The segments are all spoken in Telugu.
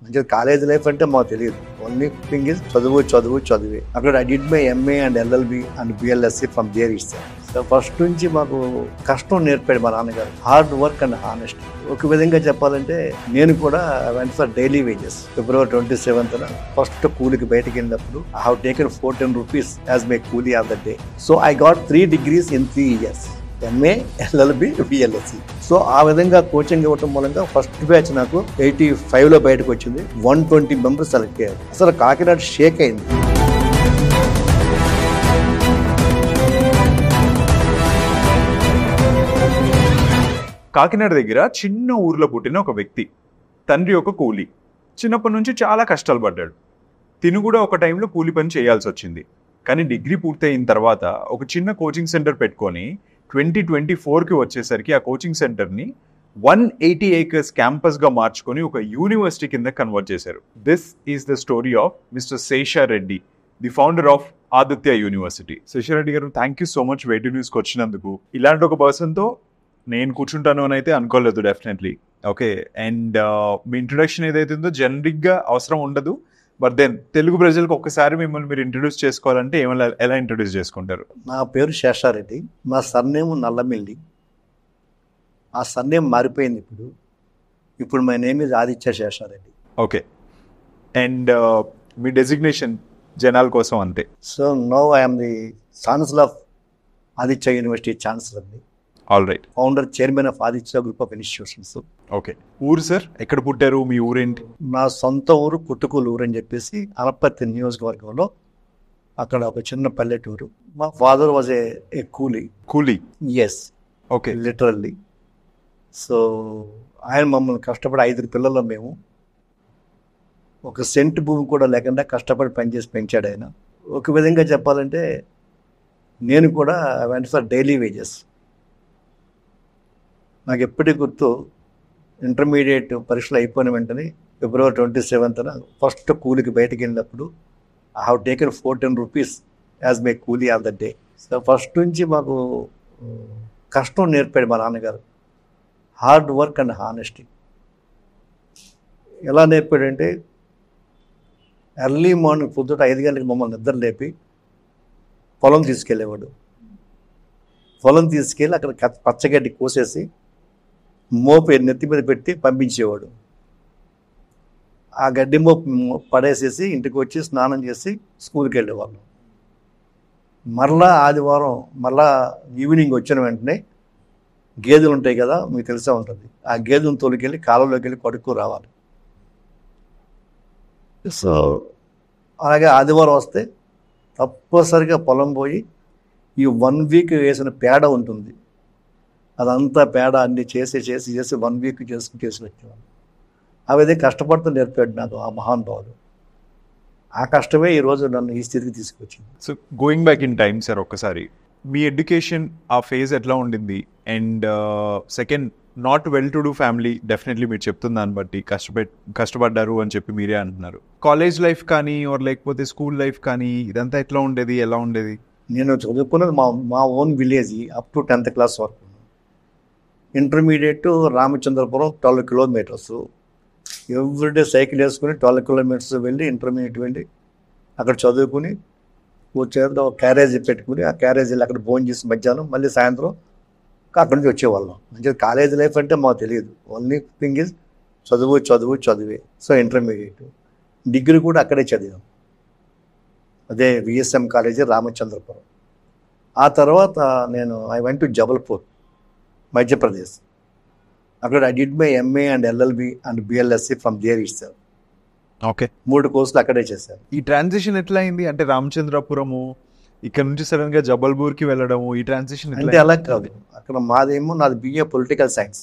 అంటే కాలేజ్ లైఫ్ అంటే మాకు తెలియదు. ఓన్లీ థింగ్ ఇస్ చదువే. అక్కడ I did my MA and LLB and BLSc from there itself. So first నుంచి మాకు కష్టం నేర్పాడు మా నాన్నగారు. Hard work and honest. ఒక విధంగా చెప్పాలంటే నేను కూడా వెంట్ ఫర్ డైలీ వేజెస్. February 27th ఫస్ట్ కూలికి బయటకు వెళ్ళినప్పుడు I have taken 14 rupees as my కూలీ of the day. So I got 3 degrees in 3 years. MA, LLB, BLSc. So ఆ విధంగా కోచింగ్ ఇవ్వటం మూలంగా ఫస్ట్ బ్యాచ్ నాకు 85లో బయటకు వచ్చింది. 120 మెంబర్స్ సెలెక్ట్ అయ్యారు. అసలు కాకినాడ షేక్ అయింది. కాకినాడ దగ్గర చిన్న ఊర్లో పుట్టిన ఒక వ్యక్తి. తండ్రి ఒక కూలీ. చిన్నప్పటి నుంచి చాలా కష్టాలు పడ్డాడు. తిను కూడా ఒక టైంలో కూలీ పని చేయాల్సి వచ్చింది. కానీ డిగ్రీ పూర్తయిన తర్వాత ఒక చిన్న కోచింగ్ సెంటర్ పెట్టుకొని 2024కి వచ్చేసరికి ఆ కోచింగ్ సెంటర్ని 180 acres క్యాంపస్గా మార్చుకొని ఒక యూనివర్సిటీ కింద కన్వర్ట్ చేశారు. This is the story of mister Sesha Reddy, the founder of Aditya university. Sesha Reddy గారు, థ్యాంక్ యూ సో మచ్ వేటి న్యూస్కి వచ్చినందుకు. ఇలాంటి ఒక పర్సన్తో నేను కూర్చుంటాను అని అయితే అనుకోలేదు definitely. Okay, and me introduction ఏదైతే ఉందో జనరిక్గా అవసరం ఉండదు, బట్ దెన్ తెలుగు ప్రజలకు ఒక్కసారి మిమ్మల్ని మీరు ఇంట్రడ్యూస్ చేసుకోవాలంటే ఎలా ఇంట్రడ్యూస్ చేసుకుంటారు? నా పేరు శేషారెడ్డి. మా సర్నేమ్ నల్లమిల్లి. ఆ సర్నేమ్ మారిపోయింది ఇప్పుడు my name is Aditya Sesha Reddy. Okay, and మీ డెసిగ్నేషన్ జనాల కోసం అంతే. So now I'm the chancellor of Aditya university ఛాన్సలర్ని. All right. Founder, chairman of Aditya group of institutions. Okay, ఊరు సార్ ఎక్కడ పుట్టారు? మీ ఊరేంటి? నా సొంత ఊరు కుట్టుకూలు ఊరు అని చెప్పేసి అనపర్తి నియోజకవర్గంలో అక్కడ ఒక చిన్న పల్లెటూరు. మా ఫాదర్ వాజ్ ఏ కూలీ. Yes, okay, literally. సో ఆయన మమ్మల్ని కష్టపడి 5 పిల్లలు మేము. ఒక సెంటు భూమి కూడా లేకుండా కష్టపడి పనిచేసి పెంచాడు ఆయన. ఒక విధంగా చెప్పాలంటే నేను కూడా వెంట్ ఫర్ డైలీ వేజెస్. నాకు ఎప్పటికీ గుర్తు, ఇంటర్మీడియట్ పరీక్షలు అయిపోయిన వెంటనే February 27th ఫస్ట్ కూలికి బయటకు వెళ్ళినప్పుడు I have taken 14 rupees as my కూలీ of the day. So first నుంచి మాకు కష్టం నేర్పాడు మా నాన్నగారు. Hard work and honesty. ఎలా నేర్పాడంటే ఎర్లీ మార్నింగ్ పొద్దుట 5 గంటలకు మమ్మల్ని నిద్ర లేపి పొలం తీసుకెళ్ళేవాడు. పొలం తీసుకెళ్ళి అక్కడ పచ్చగడ్డి కోసేసి మోపు నెత్తి మీద పెట్టి పంపించేవాడు. ఆ గడ్డి మోపు పడేసేసి ఇంటికి వచ్చి స్నానం చేసి స్కూల్కి వెళ్ళేవాళ్ళం. మరలా ఆదివారం ఈవినింగ్ వచ్చిన వెంటనే గేదెలు ఉంటాయి కదా, మీకు తెలిసే ఉంటుంది, ఆ గేదెలను తోలుకెళ్ళి కాలంలోకి వెళ్ళి కడుక్కు రావాలి. సో అలాగే ఆదివారం వస్తే తప్పనిసరిగా పొలం పోయి ఈ 1 week వేసిన పేడ ఉంటుంది, అదంతా పేడ అన్ని చేసి 1 week చేసుకుని వచ్చేవాళ్ళు. ఆ విధంగా కష్టపడుతూ నేర్పాడు నాకు ఆ మహానుభావుడు. ఆ కష్టమే ఈరోజు నన్ను ఈ స్థితికి తీసుకొచ్చింది. So going back in time sir, ఒక్కసారి మీ ఎడ్యుకేషన్ ఆ ఫేజ్ ఎట్లా ఉండింది? And second, not well to do family, definitely మీరు చెప్తున్న దాన్ని బట్టి కష్టపడ్డారు అని చెప్పి మీరే అంటున్నారు. కాలేజ్ లైఫ్ కానీ లేకపోతే స్కూల్ లైఫ్ కానీ ఇదంతా ఎట్లా ఉండేది, ఎలా ఉండేది? నేను చదువుకున్నది మా own village up to 10th class వరకు. Intermediate Ramachandrapuram 12 kilometers. Everyday cycle వేసుకుని 12 kilometers వెళ్ళి ఇంటర్మీడియట్ వెళ్ళి అక్కడ చదువుకుని వచ్చేది ఒక క్యారేజీ పెట్టుకుని ఆ క్యారేజీలు అక్కడ భోజనం చేసి మధ్యాహ్నం మళ్ళీ సాయంత్రం అక్కడి నుంచి వచ్చేవాళ్ళం. అంటే కాలేజ్ లైఫ్ అంటే మాకు తెలియదు. ఓన్లీ థింగ్ ఇస్ చదువే. సో ఇంటర్మీడియట్, డిగ్రీ కూడా అక్కడే చదివాం, అదే విఎస్ఎం కాలేజీ రామచంద్రపురం. ఆ తర్వాత I went to Jabalpur, Madhya Pradesh. అక్కడ I did my MA and LLB and BLSc from there itself. Okay, 3 కోర్సులు అక్కడే చేశాను. ఈ ట్రాన్సిషన్ ఎట్లా అయింది? అంటే రామచంద్రపురము ఇక్కడ నుంచి సడన్ గా జబల్పూర్కి వెళ్ళడము, ఈ ట్రాన్సిషన్ అంటే అలా కాదు. అక్కడ నాది బిఏ పొలిటికల్ సైన్స్.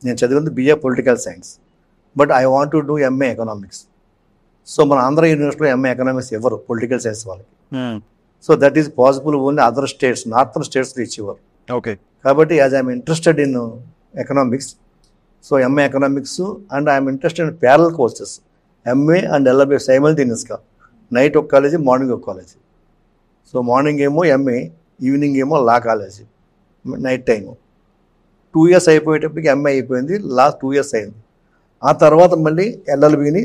నేను చదివింది BA political science, but I want to do MA economics. So మన ఆంధ్ర యూనివర్సిటీలో ఎంఏ ఎకనామిక్స్ ఎవరు పొలిటికల్ సైన్స్ వాళ్ళకి. So that is possible only other states, northern స్టేట్స్లో ఇచ్చేవారు. ఓకే, కాబట్టి as I'm interested in economics, so MA economics and I'm interested in parallel courses, MA and LLB సైమల్టేనియస్గా. నైట్ ఒక కాలేజీ, మార్నింగ్ ఒక కాలేజీ. సో మార్నింగ్ ఏమో ఎంఏ, ఈవినింగ్ ఏమో law college, night time. 2 years అయిపోయేటప్పటికి MA అయిపోయింది, లాస్ట్ 2 years అయింది. ఆ తర్వాత మళ్ళీ ఎల్ఎల్బిని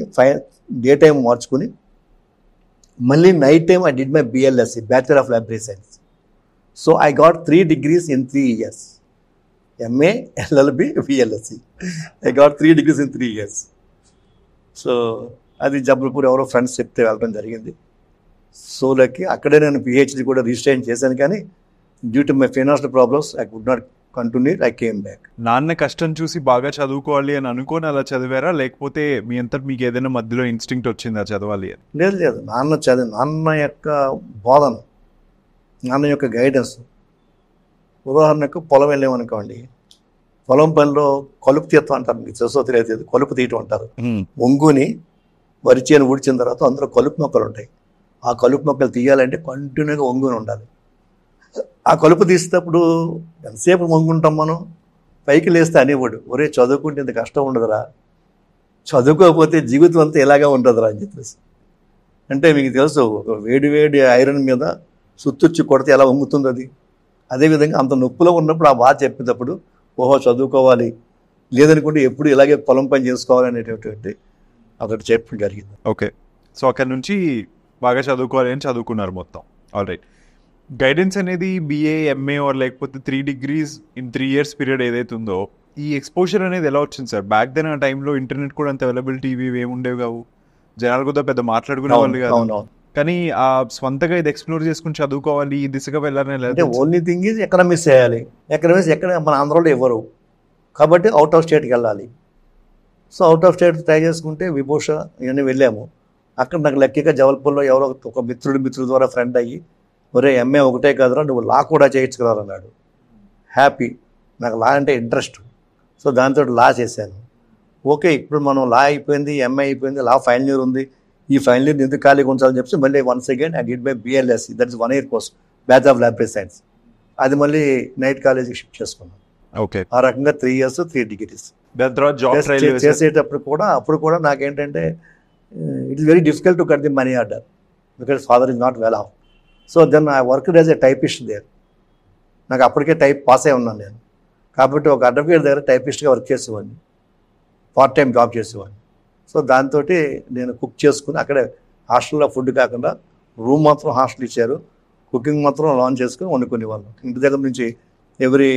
డే టైం మార్చుకుని మళ్ళీ night time I did my BLSc, bachelor of library science. So I got 3 degrees in 3 years. MA, LLB, BLSC. I got 3 degrees in 3 years. So అది జబల్పూర్ ఎవరో ఫ్రెండ్స్ చెప్తే వెళ్ళడం జరిగింది. సో లైక్ అక్కడే నేను పిహెచ్డి కూడా రిజిస్ట్రేషన్ చేశాను, కానీ due to my financial problems I could not continue. I came back. నాన్న కష్టం చూసి బాగా చదువుకోవాలి అని అనుకోని అలా చదివారా, లేకపోతే మీ అంతటి మీకు ఏదైనా మధ్యలో ఇన్స్టింక్ట్ వచ్చిందా చదవాలి అని? లేదు, నాన్న యొక్క బోధన, నాన్న యొక్క గైడెన్స్. ఉదాహరణకు పొలం వెళ్ళామనుకోండి, పొలం పనిలో కలుపు తీయటం అంటారు, మీకు తెలుసో తెలియదు, కలుపు తీయటం అంటారు. ఒంగుని వరి చేను ఊడ్చిన తర్వాత అందులో కలుపు మొక్కలు ఉంటాయి. ఆ కలుపు మొక్కలు తీయాలంటే కంటిన్యూగా ఒంగుని ఉండాలి. ఆ కలుపు తీసేటప్పుడు ఎంతసేపు వంగుంటాం మనం, పైకి లేస్తే అనేవాడు, ఒరే చదువుకుంటే ఇంత కష్టం ఉండదురా, చదువుకోకపోతే జీవితం అంతా ఇలాగే ఉంటుందిరా అని చెప్పేసి. అంటే మీకు తెలుసు, వేడి వేడి ఐరన్ మీద సుత్తుచ్చి కొడితే ఎలా వంగుతుంది అది. అదేవిధంగా అంత నొప్పులో ఉన్నప్పుడు ఆ బాధ చెప్పేటప్పుడు ఓహో చదువుకోవాలి, లేదనుకుంటే ఎప్పుడు ఇలాగే పొలం పని చేసుకోవాలి అనేటటువంటి అదొకటి చెప్పడం జరిగింది. ఓకే, సో అక్కడ నుంచి బాగా చదువుకోవాలి అని చదువుకున్నారు మొత్తం. All right. గైడెన్స్ అనేది BA, MA ఆర్ లేకపోతే 3 degrees in 3 years పీరియడ్ ఏదైతే ఉందో, ఈ ఎక్స్పోజర్ అనేది ఎలా వచ్చింది సార్? బ్యాక్ దెన్ ఆ టైంలో ఇంటర్నెట్ కూడా అంత అవైలబిలిటీ ఇవి ఏమి ఉండేవి కావు, జనాలు కూడా పెద్ద మాట్లాడుకునే వాళ్ళు కాదు, కానీ ఆ స్వంతగా ఇది ఎక్స్ప్లోర్ చేసుకుని చదువుకోవాలి, ఈ దిశగా వెళ్ళాలని. అంటే ఓన్లీ థింగ్ ఈజ్ ఎకనామిక్స్ చేయాలి. ఎకనామిక్స్ ఎక్కడ మన ఆంధ్రాలో ఇవ్వరు కాబట్టి అవుట్ ఆఫ్ స్టేట్కి వెళ్ళాలి. So out of state try చేసుకుంటే విభూష ఇవన్నీ వెళ్ళాము. అక్కడ నాకు లక్కీగా జబల్పూర్లో ఎవరో ఒక మిత్రుడి ద్వారా ఫ్రెండ్ అయ్యి, ఒరే MA ఒకటే కాదురా, నువ్వు లా కూడా చేయొచ్చు కదా అన్నాడు. హ్యాపీ, నాకు లా అంటే ఇంట్రెస్ట్. సో దాంతో లా చేశాను. ఓకే, ఇప్పుడు మనం లా అయిపోయింది, MA అయిపోయింది, లా ఫైనల్ ఇయర్ ఉంది, ఈ ఫైనల్ ఇయర్ ఎందుకు ఖాళీగా ఉంచాలని చెప్పి మళ్ళీ once again I did my BLSC, that is 1 year course, bachelor of library science. అది మళ్ళీ నైట్ కాలేజీకి షిఫ్ట్ చేసుకున్నాను. ఓకే, ఆ రకంగా 3 years 3 degrees చేసేటప్పుడు కూడా అప్పుడు కూడా నాకేంటంటే it is very difficult to cut the money order because father is not well off. So then I worked as a typist there. నాకు అప్పటికే టైప్ పాస్ అయి ఉన్నాను నేను, కాబట్టి ఒక అడ్వకేట్ దగ్గర టైపిస్ట్గా వర్క్ చేసేవాడిని, పార్ట్ టైం జాబ్ చేసేవాడిని. సో దాంతో నేను కుక్ చేసుకుని అక్కడే హాస్టల్లో ఫుడ్ కాకుండా రూమ్ మాత్రం హాస్టల్ ఇచ్చారు, కుకింగ్ మాత్రం లాంచ్ చేసుకుని వండుకునేవాళ్ళం. ఇంటి దగ్గర నుంచి ఎవ్రీ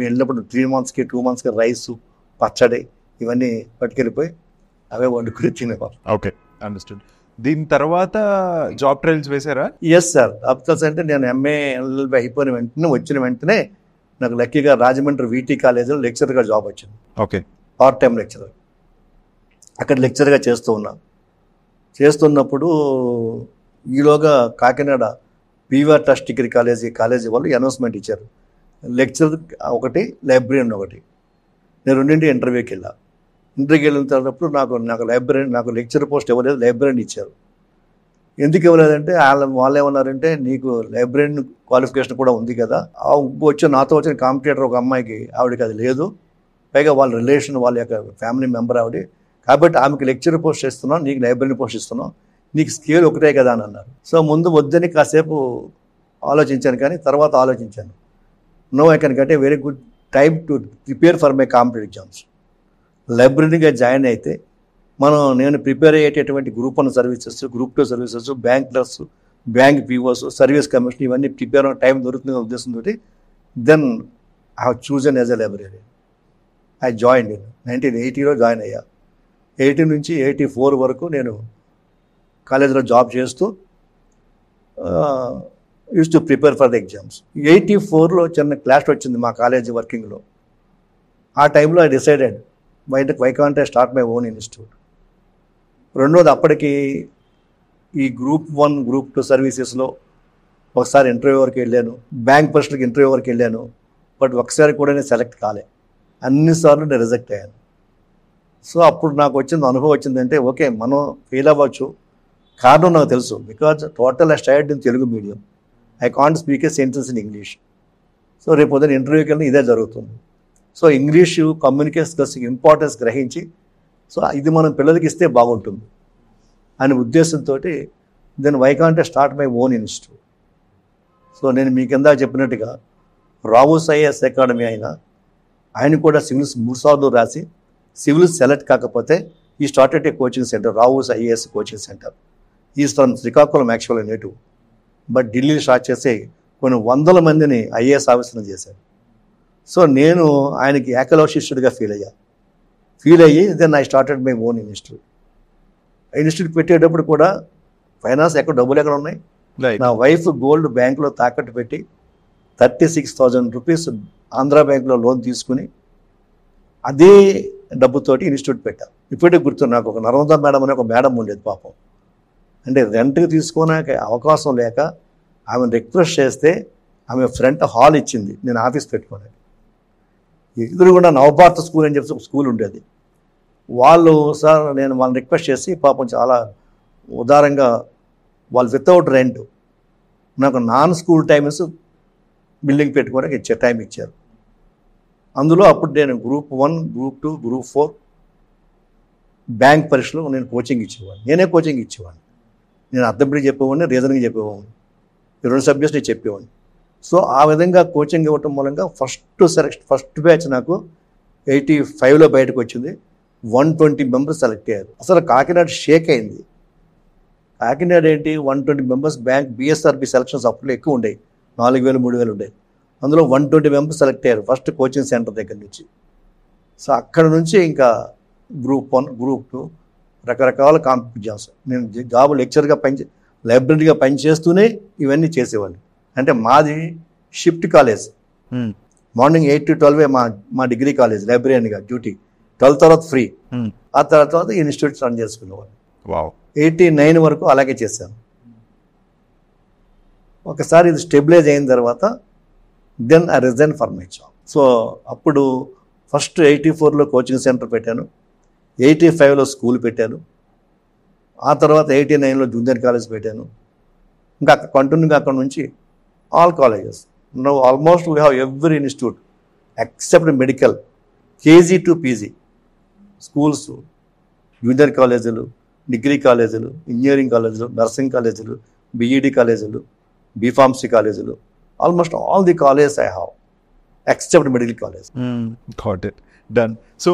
వెళ్ళినప్పుడు 3 monthsకి 2 monthsకి రైసు, పచ్చడి ఇవన్నీ పట్టుకెళ్ళిపోయి అవే వండుకుని తినేవాళ్ళం. Okay, understood. దీని తర్వాత జాబ్ ట్రయల్స్ వేసారా? Yes sir. అఫ్కోర్స్ అంటే నేను MA LLB అయిపోయిన వెంటనే వచ్చిన వెంటనే నాకు లక్కీగా రాజమండ్రి VT కాలేజీలో లెక్చరర్గా జాబ్ వచ్చింది. Okay, part time lecturer. అక్కడ లెక్చర్గా చేస్తున్నప్పుడు ఈలోగా Kakinada PVR trust degree college వాళ్ళు అనౌన్స్మెంట్ ఇచ్చారు, లెక్చర్ ఒకటి, లైబ్రరీయన్ ఒకటి. నేను రెండింటి ఇంటర్వ్యూకి వెళ్ళిన తర్వాత నాకు లెక్చర్ పోస్ట్ ఇవ్వలేదు, లైబ్రరీని ఇచ్చారు. ఎందుకు ఇవ్వలేదంటే వాళ్ళు ఏమన్నారంటే, నీకు లైబ్రరీన్ క్వాలిఫికేషన్ కూడా ఉంది కదా, నాతో వచ్చిన కాంపిటేటర్ ఒక అమ్మాయికి, ఆవిడకి అది లేదు, పైగా వాళ్ళ రిలేషన్, వాళ్ళ యొక్క ఫ్యామిలీ మెంబర్ ఆవిడ, కాబట్టి ఆమెకి లెక్చర్ పోస్ట్ ఇస్తున్నాం, నీకు లైబ్రరీ పోస్ట్ ఇస్తున్నాం, నీకు స్కేల్ ఒకటే కదా అని అన్నారు. సో ముందు వద్దని కాసేపు ఆలోచించాను, కానీ తర్వాత ఆలోచించాను, no I can get a very good time to prepare for my competitive exams. లైబ్రరీగా జాయిన్ అయితే నేను ప్రిపేర్ అయ్యేటటువంటి group 1 services, group 2 services, bank clerks, bank POs, service commission, ఇవన్నీ ప్రిపేర్ అయ్యే టైం దొరుకుతున్న ఉద్దేశంతో then I have chosen as a library. I join 1980లో జాయిన్ అయ్యా. 80 నుంచి 84 వరకు నేను కాలేజీలో జాబ్ చేస్తూ use to prepare for the exams. 84లో చిన్న క్లాష్ వచ్చింది మా కాలేజీ వర్కింగ్లో. ఆ టైంలో I decided why can't I start my own institute. రెండోది, అప్పటికి ఈ గ్రూప్ 1, గ్రూప్ 2 సర్వీసెస్లో ఒకసారి ఇంటర్వ్యూ వరకు వెళ్ళాను, బ్యాంక్ పరీక్షలకు ఇంటర్వ్యూ వరకు వెళ్ళాను, బట్ ఒకసారి కూడా నేను సెలెక్ట్ కాలే, అన్నిసార్లు నేను రిజెక్ట్ అయ్యాను. సో అప్పుడు నాకు అనుభవం వచ్చిందంటే, ఓకే మనం ఫెయిల్ అవ్వచ్చు, కారణం నాకు తెలుసు, because total I studied in Telugu medium, I can't speak a sentence in English. So రేపు పొద్దున ఇంటర్వ్యూకి వెళ్ళిన ఇదే జరుగుతుంది. So English communication skills importance గ్రహించి, సో ఇది మనం పిల్లలకి ఇస్తే బాగుంటుంది అనే ఉద్దేశంతో then why can't I start my own institute. So నేను మీ కింద చెప్పినట్టుగా రావుస్ IAS అకాడమీ ఆయన కూడా సివిల్స్ 3 సార్లు రాసి సివిల్ సెలెక్ట్ కాకపోతే ఈ started a coaching centre, Rao's IAS coaching centre. Is from Srikakulam actual native, but Delhi start చేసి కొన్ని వందల మందిని ఐఏఎస్ ఆఫీసర్లు చేశారు. సో నేను ఆయనకి ఏకలవ శిష్యుడిగా ఫీల్ అయ్యి then I started my own institute. Institute పెట్టేటప్పుడు కూడా ఫైనాన్స్ డబ్బులు ఎక్కడ ఉన్నాయి, నా వైఫ్ గోల్డ్ బ్యాంకులో తాకట్టు పెట్టి 36,000 రూపీస్ ఆంధ్రా బ్యాంకులో లోన్ తీసుకుని అదే డబ్బుతోటి ఇన్స్టిట్యూట్ పెట్టాను. ఇప్పటికీ గుర్తు, నాకు ఒక నర్మదా మేడం అనే ఒక మేడం ఉండేది పాపం. అంటే రెంట్కి తీసుకోవడానికి అవకాశం లేక ఆమెను రిక్వెస్ట్ చేస్తే ఆమె ఫ్రంట్ హాల్ ఇచ్చింది, నేను ఆఫీస్ పెట్టుకోలేదు. ఎదురుగుండా నవభారత స్కూల్ అని చెప్పి ఒక స్కూల్ ఉండేది. వాళ్ళు సార్ నేను వాళ్ళని రిక్వెస్ట్ చేసి పాపం చాలా ఉదారంగా వాళ్ళు వితౌట్ రెంట్ నాకు నాన్ స్కూల్ టైమ్స్ బిల్డింగ్ పెట్టుకోవడానికి టైం ఇచ్చారు. అందులో అప్పుడు నేను గ్రూప్ 1, గ్రూప్ 2, గ్రూప్ 4 బ్యాంక్ పరీక్షలో నేను కోచింగ్ ఇచ్చేవాడిని. నేనే కోచింగ్ ఇచ్చేవాడిని. నేను అర్థమెటిక్ చెప్పేవాడిని, రీజనింగ్ చెప్పేవాడిని, ఈ 2 సబ్జెక్ట్స్ నేను చెప్పేవాడిని. సో ఆ విధంగా కోచింగ్ ఇవ్వటం మూలంగా ఫస్ట్ బ్యాచ్ నాకు 85లో బయటకు వచ్చింది. 120 మెంబర్స్ సెలెక్ట్ అయ్యారు. అసలు కాకినాడ షేక్ అయింది. కాకినాడ ఏంటి 120 మెంబర్స్ బ్యాంక్ బిఎస్ఆర్బి సెలక్షన్స్ అప్పుడు ఎక్కువ ఉండేవి, 4,000 3,000 ఉండేవి. అందులో 120 మెంబర్స్ సెలెక్ట్ అయ్యారు ఫస్ట్ కోచింగ్ సెంటర్ దగ్గర నుంచి. సో అక్కడ నుంచి ఇంకా గ్రూప్ 1, గ్రూప్ 2 రకరకాల కాంపిటీషన్స్. నేను జాబ్ లెక్చర్గా లైబ్రరీగా పనిచేస్తూనే ఇవన్నీ చేసేవాడిని. అంటే మాది షిఫ్ట్ కాలేజ్, మార్నింగ్ 8 to 12 మా డిగ్రీ కాలేజ్ లైబ్రరీగా డ్యూటీ, 12 తర్వాత ఫ్రీ, ఆ తర్వాత ఇన్స్టిట్యూట్ రన్ చేసుకునేవాడిని. 89 వరకు అలాగే చేశాను. ఒకసారి ఇది స్టెబిలైజ్ అయిన తర్వాత then I resign for my job. So అప్పుడు ఫస్ట్ 84లో కోచింగ్ సెంటర్ పెట్టాను, 85లో స్కూల్ పెట్టాను, ఆ తర్వాత 89లో జూనియర్ కాలేజ్ పెట్టాను. ఇంకా కంటిన్యూగా అక్కడ నుంచి all colleges. Now almost we have every institute except medical, KG to PG schools, junior కాలేజీలు, డిగ్రీ కాలేజీలు, ఇంజనీరింగ్ కాలేజీలు, నర్సింగ్ కాలేజీలు, బీఈడి కాలేజీలు, బీఫార్మసీ కాలేజీలు, almost all the colleges I have except medical college. Got it, done. So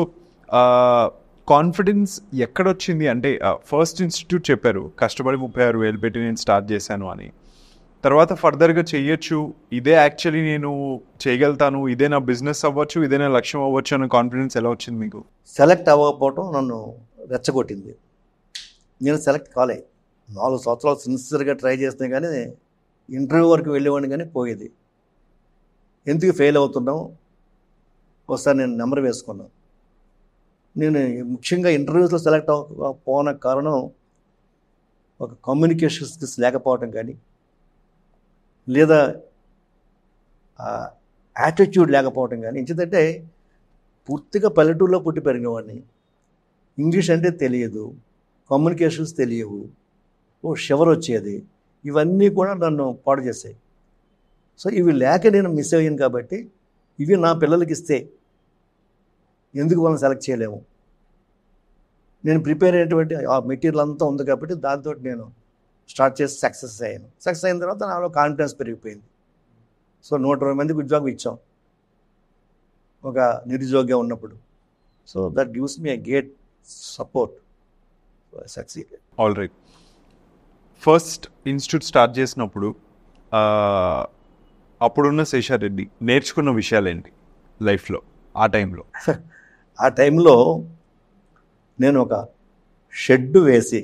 confidence ఎక్కడొచ్చింది అంటే ఫస్ట్ ఇన్స్టిట్యూట్ చెప్పారు కష్టపడి 36,000 పెట్టి నేను స్టార్ట్ చేశాను అని, తర్వాత ఫర్దర్గా చెయ్యొచ్చు, ఇదే యాక్చువల్లీ నేను చేయగలుగుతాను, ఇదే నా బిజినెస్ అవ్వచ్చు, ఇదే నా లక్ష్యం అవ్వచ్చు అనే కాన్ఫిడెన్స్ ఎలా వచ్చింది మీకు? సెలెక్ట్ అవ్వకపోవటం నన్ను రెచ్చగొట్టింది. నేను సెలెక్ట్ కాలే. 4 సంవత్సరాలు సిన్సియర్గా ట్రై చేస్తే కానీ ఇంటర్వ్యూ వరకు వెళ్ళేవాడిని కానీ పోయేది. ఎందుకు ఫెయిల్ అవుతున్నాం ఒకసారి నేను నెంబర్ వేసుకున్నాను. నేను ముఖ్యంగా ఇంటర్వ్యూస్లో సెలెక్ట్ అవ్వకపోవడానికి కారణం ఒక కమ్యూనికేషన్ స్కిల్స్ లేకపోవటం కానీ, లేదా యాటిట్యూడ్ లేకపోవటం కానీ. ఎందుకంటే పూర్తిగా పల్లెటూరులో పుట్టి పెరిగినవాడిని, ఇంగ్లీష్ అంటే తెలియదు, కమ్యూనికేషన్స్ తెలియవు, షివర్ వచ్చేది, ఇవన్నీ కూడా నన్ను పాడు చేశాయి. సో ఇవి లేక నేను మిస్ అయ్యాను. కాబట్టి ఇవి నా పిల్లలకి ఇస్తే ఎందుకు వాళ్ళని సెలెక్ట్ చేయలేము? నేను ప్రిపేర్ అయినటువంటి ఆ మెటీరియల్ అంతా ఉంది కాబట్టి దాంతో నేను స్టార్ట్ చేసి సక్సెస్ అయ్యాను. సక్సెస్ అయిన తర్వాత నాలో కాన్ఫిడెన్స్ పెరిగిపోయింది. సో 120 మందికి ఉద్యోగం ఇచ్చాం ఒక నిరుద్యోగిగా ఉన్నప్పుడు. So that gives me a great support. Succeed. All right. First institute start చేసినప్పుడు అప్పుడున్న శేషారెడ్డి నేర్చుకున్న విషయాలు ఏంటి లైఫ్లో ఆ టైంలో? ఆ టైంలో నేను ఒక షెడ్ వేసి,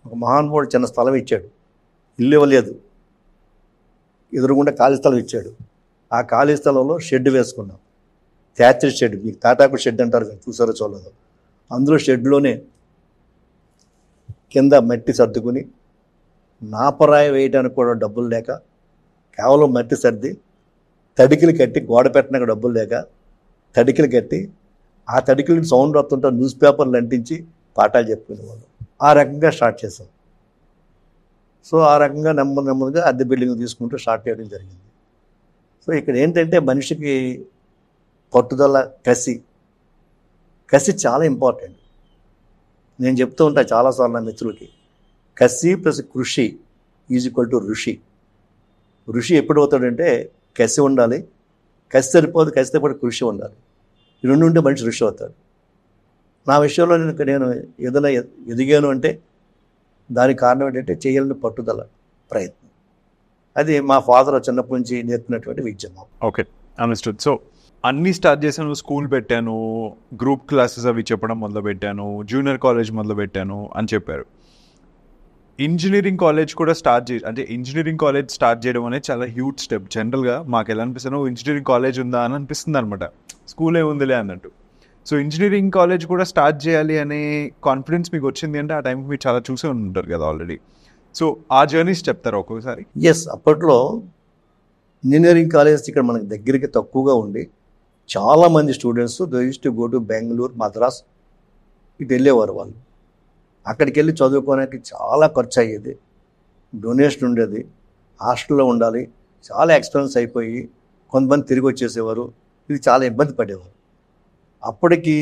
ఒక మహానుభావుడు చిన్న స్థలం ఇచ్చాడు, ఇల్లు ఇవ్వలేదు, ఎదురుగుండా ఖాళీ స్థలం ఇచ్చాడు. ఆ ఖాళీ స్థలంలో షెడ్ వేసుకున్నాం, థ్యాచర్ షెడ్. మీకు తాటాకు షెడ్ అంటారు కదా, చూసారో చూడలేదు. అందులో షెడ్లోనే కింద మట్టి సర్దుకుని, నాపరాయి వేయడానికి కూడా డబ్బులు లేక కేవలం మట్టి సర్ది, తడికిలు కట్టి, గోడ పెట్టడానికి డబ్బులు లేక తడికిలు కట్టి, ఆ తడికిలు సౌండ్ వస్తుంటే న్యూస్ పేపర్లు అంటించి పాఠాలు చెప్పుకునేవాళ్ళు. ఆ రకంగా స్టార్ట్ చేసాం. సో ఆ రకంగా నెమ్మదిగా అద్దె బిల్డింగ్ తీసుకుంటూ స్టార్ట్ చేయడం జరిగింది. సో ఇక్కడ ఏంటంటే మనిషికి పట్టుదల, కసి చాలా ఇంపార్టెంట్. నేను చెప్తూ ఉంటాను చాలాసార్లు నా మిత్రులకి, కసి ప్లస్ కృషి ఈజ్ ఈక్వల్ టు ఋషి. ఋషి ఎప్పుడు అవుతాడంటే కసి ఉండాలి, కసి సరిపోదు, కసితో పాటు కృషి ఉండాలి. ఈ రెండు ఉంటే మనిషి ఋషి అవుతాడు. నా విషయంలో నేను ఏదైనా ఎదిగాను అంటే దానికి కారణం ఏంటంటే చేయాలని పట్టుదల, ప్రయత్నం. అది మా ఫాదర్ చిన్నప్పటి నుంచి నేర్పినటువంటి విద్య. Okay, understood. సో అన్నీ స్టార్ట్ చేశాను, స్కూల్ పెట్టాను, గ్రూప్ క్లాసెస్ అవి చెప్పడం మొదలుపెట్టాను, జూనియర్ కాలేజ్ మొదలుపెట్టాను అని చెప్పారు. ఇంజనీరింగ్ కాలేజ్ కూడా ఇంజనీరింగ్ కాలేజ్ స్టార్ట్ చేయడం అనేది చాలా హ్యూజ్ స్టెప్. జనరల్గా మాకు ఎలా అనిపిస్తానో ఇంజనీరింగ్ కాలేజ్ ఉందా అని అనిపిస్తుంది అనమాట, స్కూలే ఉందిలే అన్నట్టు. సో ఇంజనీరింగ్ కాలేజ్ కూడా స్టార్ట్ చేయాలి అనే కాన్ఫిడెన్స్ మీకు వచ్చింది అంటే ఆ టైంకి మీరు చాలా చూసే ఉంటారు కదా ఆల్రెడీ. సో ఆ జర్నీస్ చెప్తారా ఒక్కొక్కసారి? ఎస్, అప్పట్లో ఇంజనీరింగ్ కాలేజ్ ఇక్కడ మనకి దగ్గరికి తక్కువగా ఉండి చాలామంది students they use to go to Bengaluru, Madras ఇటు వెళ్ళేవారు. వాళ్ళు అక్కడికి వెళ్ళి చదువుకోవడానికి చాలా ఖర్చు అయ్యేది, డొనేషన్ ఉండేది, హాస్టల్లో ఉండాలి, చాలా ఎక్స్పెన్స్ అయిపోయి కొంతమంది తిరిగి వచ్చేసేవారు. ఇది చాలా ఇబ్బంది పడేవారు. అప్పటికి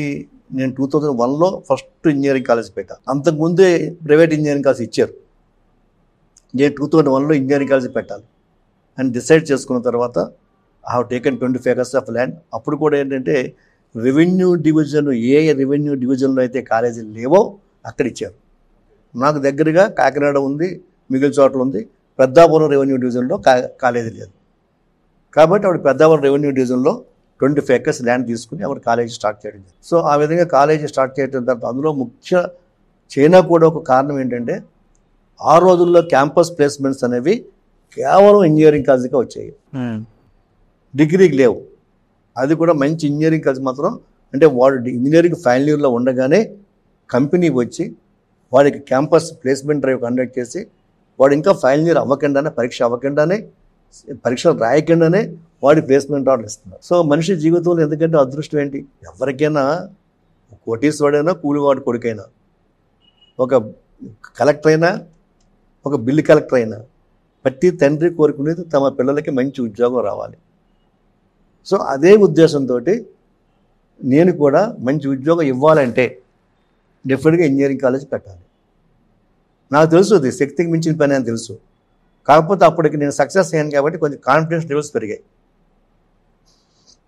నేను 2001లో ఫస్ట్ ఇంజనీరింగ్ కాలేజ్ పెట్టాను. అంతకుముందే ప్రైవేట్ ఇంజనీరింగ్ కాలేజ్ ఇచ్చారు. నేను 2001లో ఇంజనీరింగ్ కాలేజ్ పెట్టాలి అని డిసైడ్ చేసుకున్న తర్వాత I have taken 25 acres of land. అప్పుడు కూడా ఏంటంటే రెవెన్యూ డివిజన్, ఏ రెవెన్యూ డివిజన్లో అయితే కాలేజీలు లేవో అక్కడ ఇచ్చారు. నాకు దగ్గరగా కాకినాడ ఉంది, మిగిలిన చోట్ల ఉంది. పెద్దాపురం రెవెన్యూ డివిజన్లో కాలేజీ లేదు. కాబట్టి ఆవిడ పెద్దాపురం రెవెన్యూ డివిజన్లో 25 acres ల్యాండ్ తీసుకుని ఆవిడ కాలేజీ స్టార్ట్ చేయడం. సో ఆ విధంగా కాలేజీ స్టార్ట్ చేయడం తర్వాత అందులో ముఖ్య చైనా కూడా ఒక కారణం ఏంటంటే ఆ రోజుల్లో క్యాంపస్ ప్లేస్మెంట్స్ అనేవి కేవలం ఇంజనీరింగ్ కాలేజీగా వచ్చాయి, డిగ్రీకి లేవు. అది కూడా మంచి ఇంజనీరింగ్ కాలేజ్ మాత్రం అంటే వాడు ఇంజనీరింగ్ ఫైనల్ ఇయర్లో ఉండగానే కంపెనీ వచ్చి వాడికి క్యాంపస్ ప్లేస్మెంట్ డ్రైవ్ కండక్ట్ చేసి వాడు ఇంకా ఫైనల్ ఇయర్ అవ్వకుండానే, పరీక్ష అవ్వకుండానే, పరీక్షలు రాయకుండానే వాడి ప్లేస్మెంట్ ఆర్డర్ ఇస్తున్నారు. సో మనిషి జీవితంలో ఎందుకంటే అదృష్టం ఏంటి, ఎవరికైనా కోటీశ్వరుడైనా, కూలివాడు కొడుకైనా, ఒక కలెక్టర్ అయినా, ఒక బిల్లు కలెక్టర్ అయినా ప్రతి తండ్రి కోరుకునేది తమ పిల్లలకి మంచి ఉద్యోగం రావాలి. సో అదే ఉద్దేశంతో నేను కూడా మంచి ఉద్యోగం ఇవ్వాలంటే డెఫినెట్గా ఇంజనీరింగ్ కాలేజ్ పెట్టాలి. నాకు తెలుసు అది శక్తికి మించిన పని అని తెలుసు. కాకపోతే అప్పటికి నేను సక్సెస్ అయ్యాను కాబట్టి కొంచెం కాన్ఫిడెన్స్ లెవెల్స్ పెరిగాయి,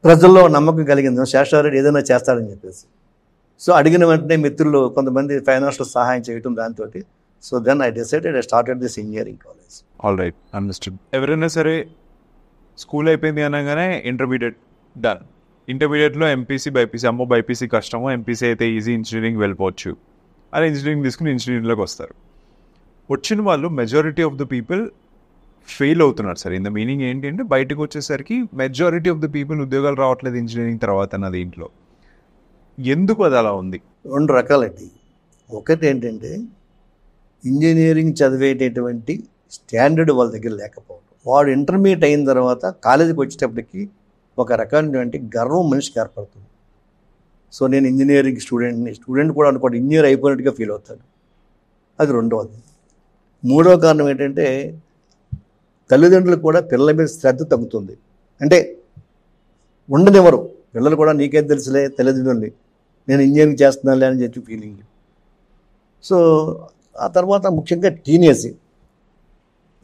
ప్రజల్లో నమ్మకం కలిగింది శేషారెడ్డి ఏదైనా చేస్తాడని చెప్పేసి. సో అడిగిన వెంటనే మిత్రులు కొంతమంది ఫైనాన్షియల్ సహాయం చేయటం దాంతో so then I decided I started this engineering college. All right, understood. ఎవరైనా సరే స్కూల్ అయిపోయింది అనగానే ఇంటర్మీడియట్ డన్, ఇంటర్మీడియట్లో ఎంపీసీ, బైపీసీ, అమ్మో బైపీసీ కష్టమో, ఎంపీసీ అయితే ఈజీ, ఇంజనీరింగ్ వెళ్ళిపోవచ్చు అని ఇంజనీరింగ్ తీసుకుని ఇంజనీరింగ్లోకి వస్తారు. వచ్చిన వాళ్ళు majority of the people fail అవుతున్నారు సార్. ఇన్ ద మీనింగ్ ఏంటి అంటే బయటకు వచ్చేసరికి మెజారిటీ ఆఫ్ ద పీపుల్ ఉద్యోగాలు రావట్లేదు ఇంజనీరింగ్ తర్వాత అన్నది. ఇంట్లో ఎందుకు అది అలా ఉంది? రెండు రకాలండి. ఒకటి ఏంటంటే ఇంజనీరింగ్ చదివేటటువంటి స్టాండర్డ్ వాళ్ళ దగ్గర లేకపోవడం. వాడు ఇంటర్మీడియట్ అయిన తర్వాత కాలేజీకి వచ్చేటప్పటికి ఒక రకమైనటువంటి గర్వం మనిషికి ఏర్పడుతుంది. సో నేను ఇంజనీరింగ్ స్టూడెంట్ కూడా అనుకోండి ఇంజనీర్ అయిపోయినట్టుగా ఫీల్ అవుతాడు. అది రెండవది. మూడవ కారణం ఏంటంటే తల్లిదండ్రులకు కూడా పిల్లల మీద శ్రద్ధ తగ్గుతుంది. అంటే ఉండనివ్వరు పిల్లలు కూడా, నీకేం తెలుసులే తల్లిదండ్రుల్ని, నేను ఇంజనీరింగ్ చేస్తున్నానులే అని చెప్పి ఫీలింగ్. సో ఆ తర్వాత ముఖ్యంగా టీనేజ్,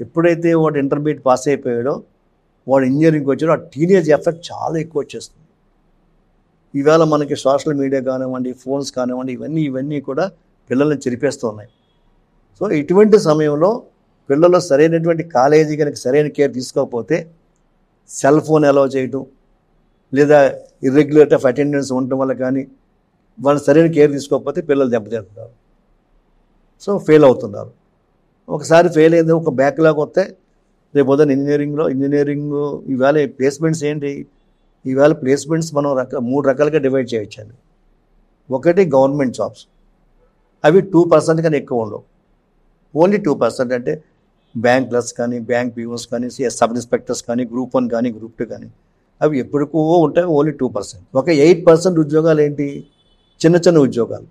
ఎప్పుడైతే వాడు ఇంటర్మీడియట్ పాస్ అయిపోయాడో వాడు ఇంజనీరింగ్కి వచ్చాడో ఆ టీనేజ్ ఎఫెక్ట్ చాలా ఎక్కువ వచ్చేస్తుంది. ఈవేళ మనకి సోషల్ మీడియా కానివ్వండి, ఫోన్స్ కానివ్వండి, ఇవన్నీ కూడా పిల్లల్ని చెరిపేస్తూ ఉన్నాయి. సో ఇటువంటి సమయంలో పిల్లలు సరైనటువంటి కాలేజీ కనుక సరైన కేర్ తీసుకోకపోతే సెల్ ఫోన్ అలౌ చేయటం, లేదా ఇర్రెగ్యులర్ ఆఫ్ అటెండెన్స్ ఉండటం వల్ల కానీ వాళ్ళు సరైన కేర్ తీసుకోకపోతే పిల్లలు దెబ్బతింటున్నారు. సో ఫెయిల్ అవుతున్నారు. ఒకసారి ఫెయిల్ అయింది, ఒక బ్యాక్లాగ్ వస్తే రేపు పొద్దున ఇంజనీరింగ్ ఈవేళ ప్లేస్మెంట్స్ ఏంటి, ఈవేళ ప్లేస్మెంట్స్ మనం 3 రకాలుగా డివైడ్ చేయొచ్చండి. ఒకటి గవర్నమెంట్ జాబ్స్, అవి 2% కన్నా ఎక్కువ ఉండవు, ఓన్లీ 2%. అంటే బ్యాంక్ క్లర్క్స్ కానీ, బ్యాంక్ పీఓస్ కానీ, సబ్ ఇన్స్పెక్టర్స్ కానీ, గ్రూప్ 1 కానీ, గ్రూప్ 2 కానీ, అవి ఎప్పటికో ఉంటాయి, ఓన్లీ 2%. ఒక 8% ఉద్యోగాలు ఏంటి, చిన్న ఉద్యోగాలు,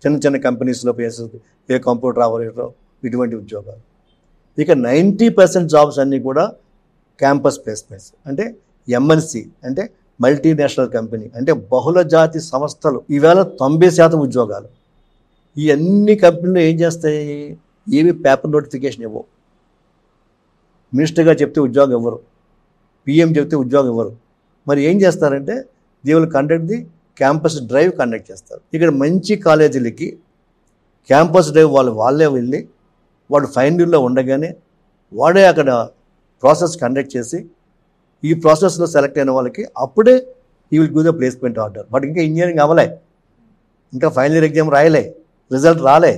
చిన్న కంపెనీస్లో ఏ కంప్యూటర్ ఆపరేటర్, ఇటువంటి ఉద్యోగాలు. ఇక 90% జాబ్స్ అన్నీ కూడా క్యాంపస్ ప్లేస్మెంట్స్, అంటే ఎంఎన్సి, అంటే మల్టీనేషనల్ కంపెనీ, అంటే బహుళ జాతి సంస్థలు. ఈవేళ 90% ఉద్యోగాలు. ఈ అన్ని కంపెనీలు ఏం చేస్తాయి, ఏవి పేపర్ నోటిఫికేషన్ ఇవ్వవు. మినిస్టర్గా చెప్తే ఉద్యోగం ఇవ్వరు, పిఎం చెప్తే ఉద్యోగం ఇవ్వరు. మరి ఏం చేస్తారంటే they will conduct the campus drive conduct చేస్తారు. ఇక్కడ మంచి కాలేజీలకి క్యాంపస్ డ్రైవ్ వాళ్ళే వెళ్ళి వాడు ఫైనల్ ఇయర్లో ఉండగానే వాడే అక్కడ ప్రాసెస్ కండక్ట్ చేసి ఈ ప్రాసెస్లో సెలెక్ట్ అయిన వాళ్ళకి అప్పుడే ఈ will give the placement order. But ఇంకా ఇంజనీరింగ్ అవ్వలే, ఇంకా ఫైనల్ ఇయర్ ఎగ్జామ్ రాయలే, రిజల్ట్ రాలే,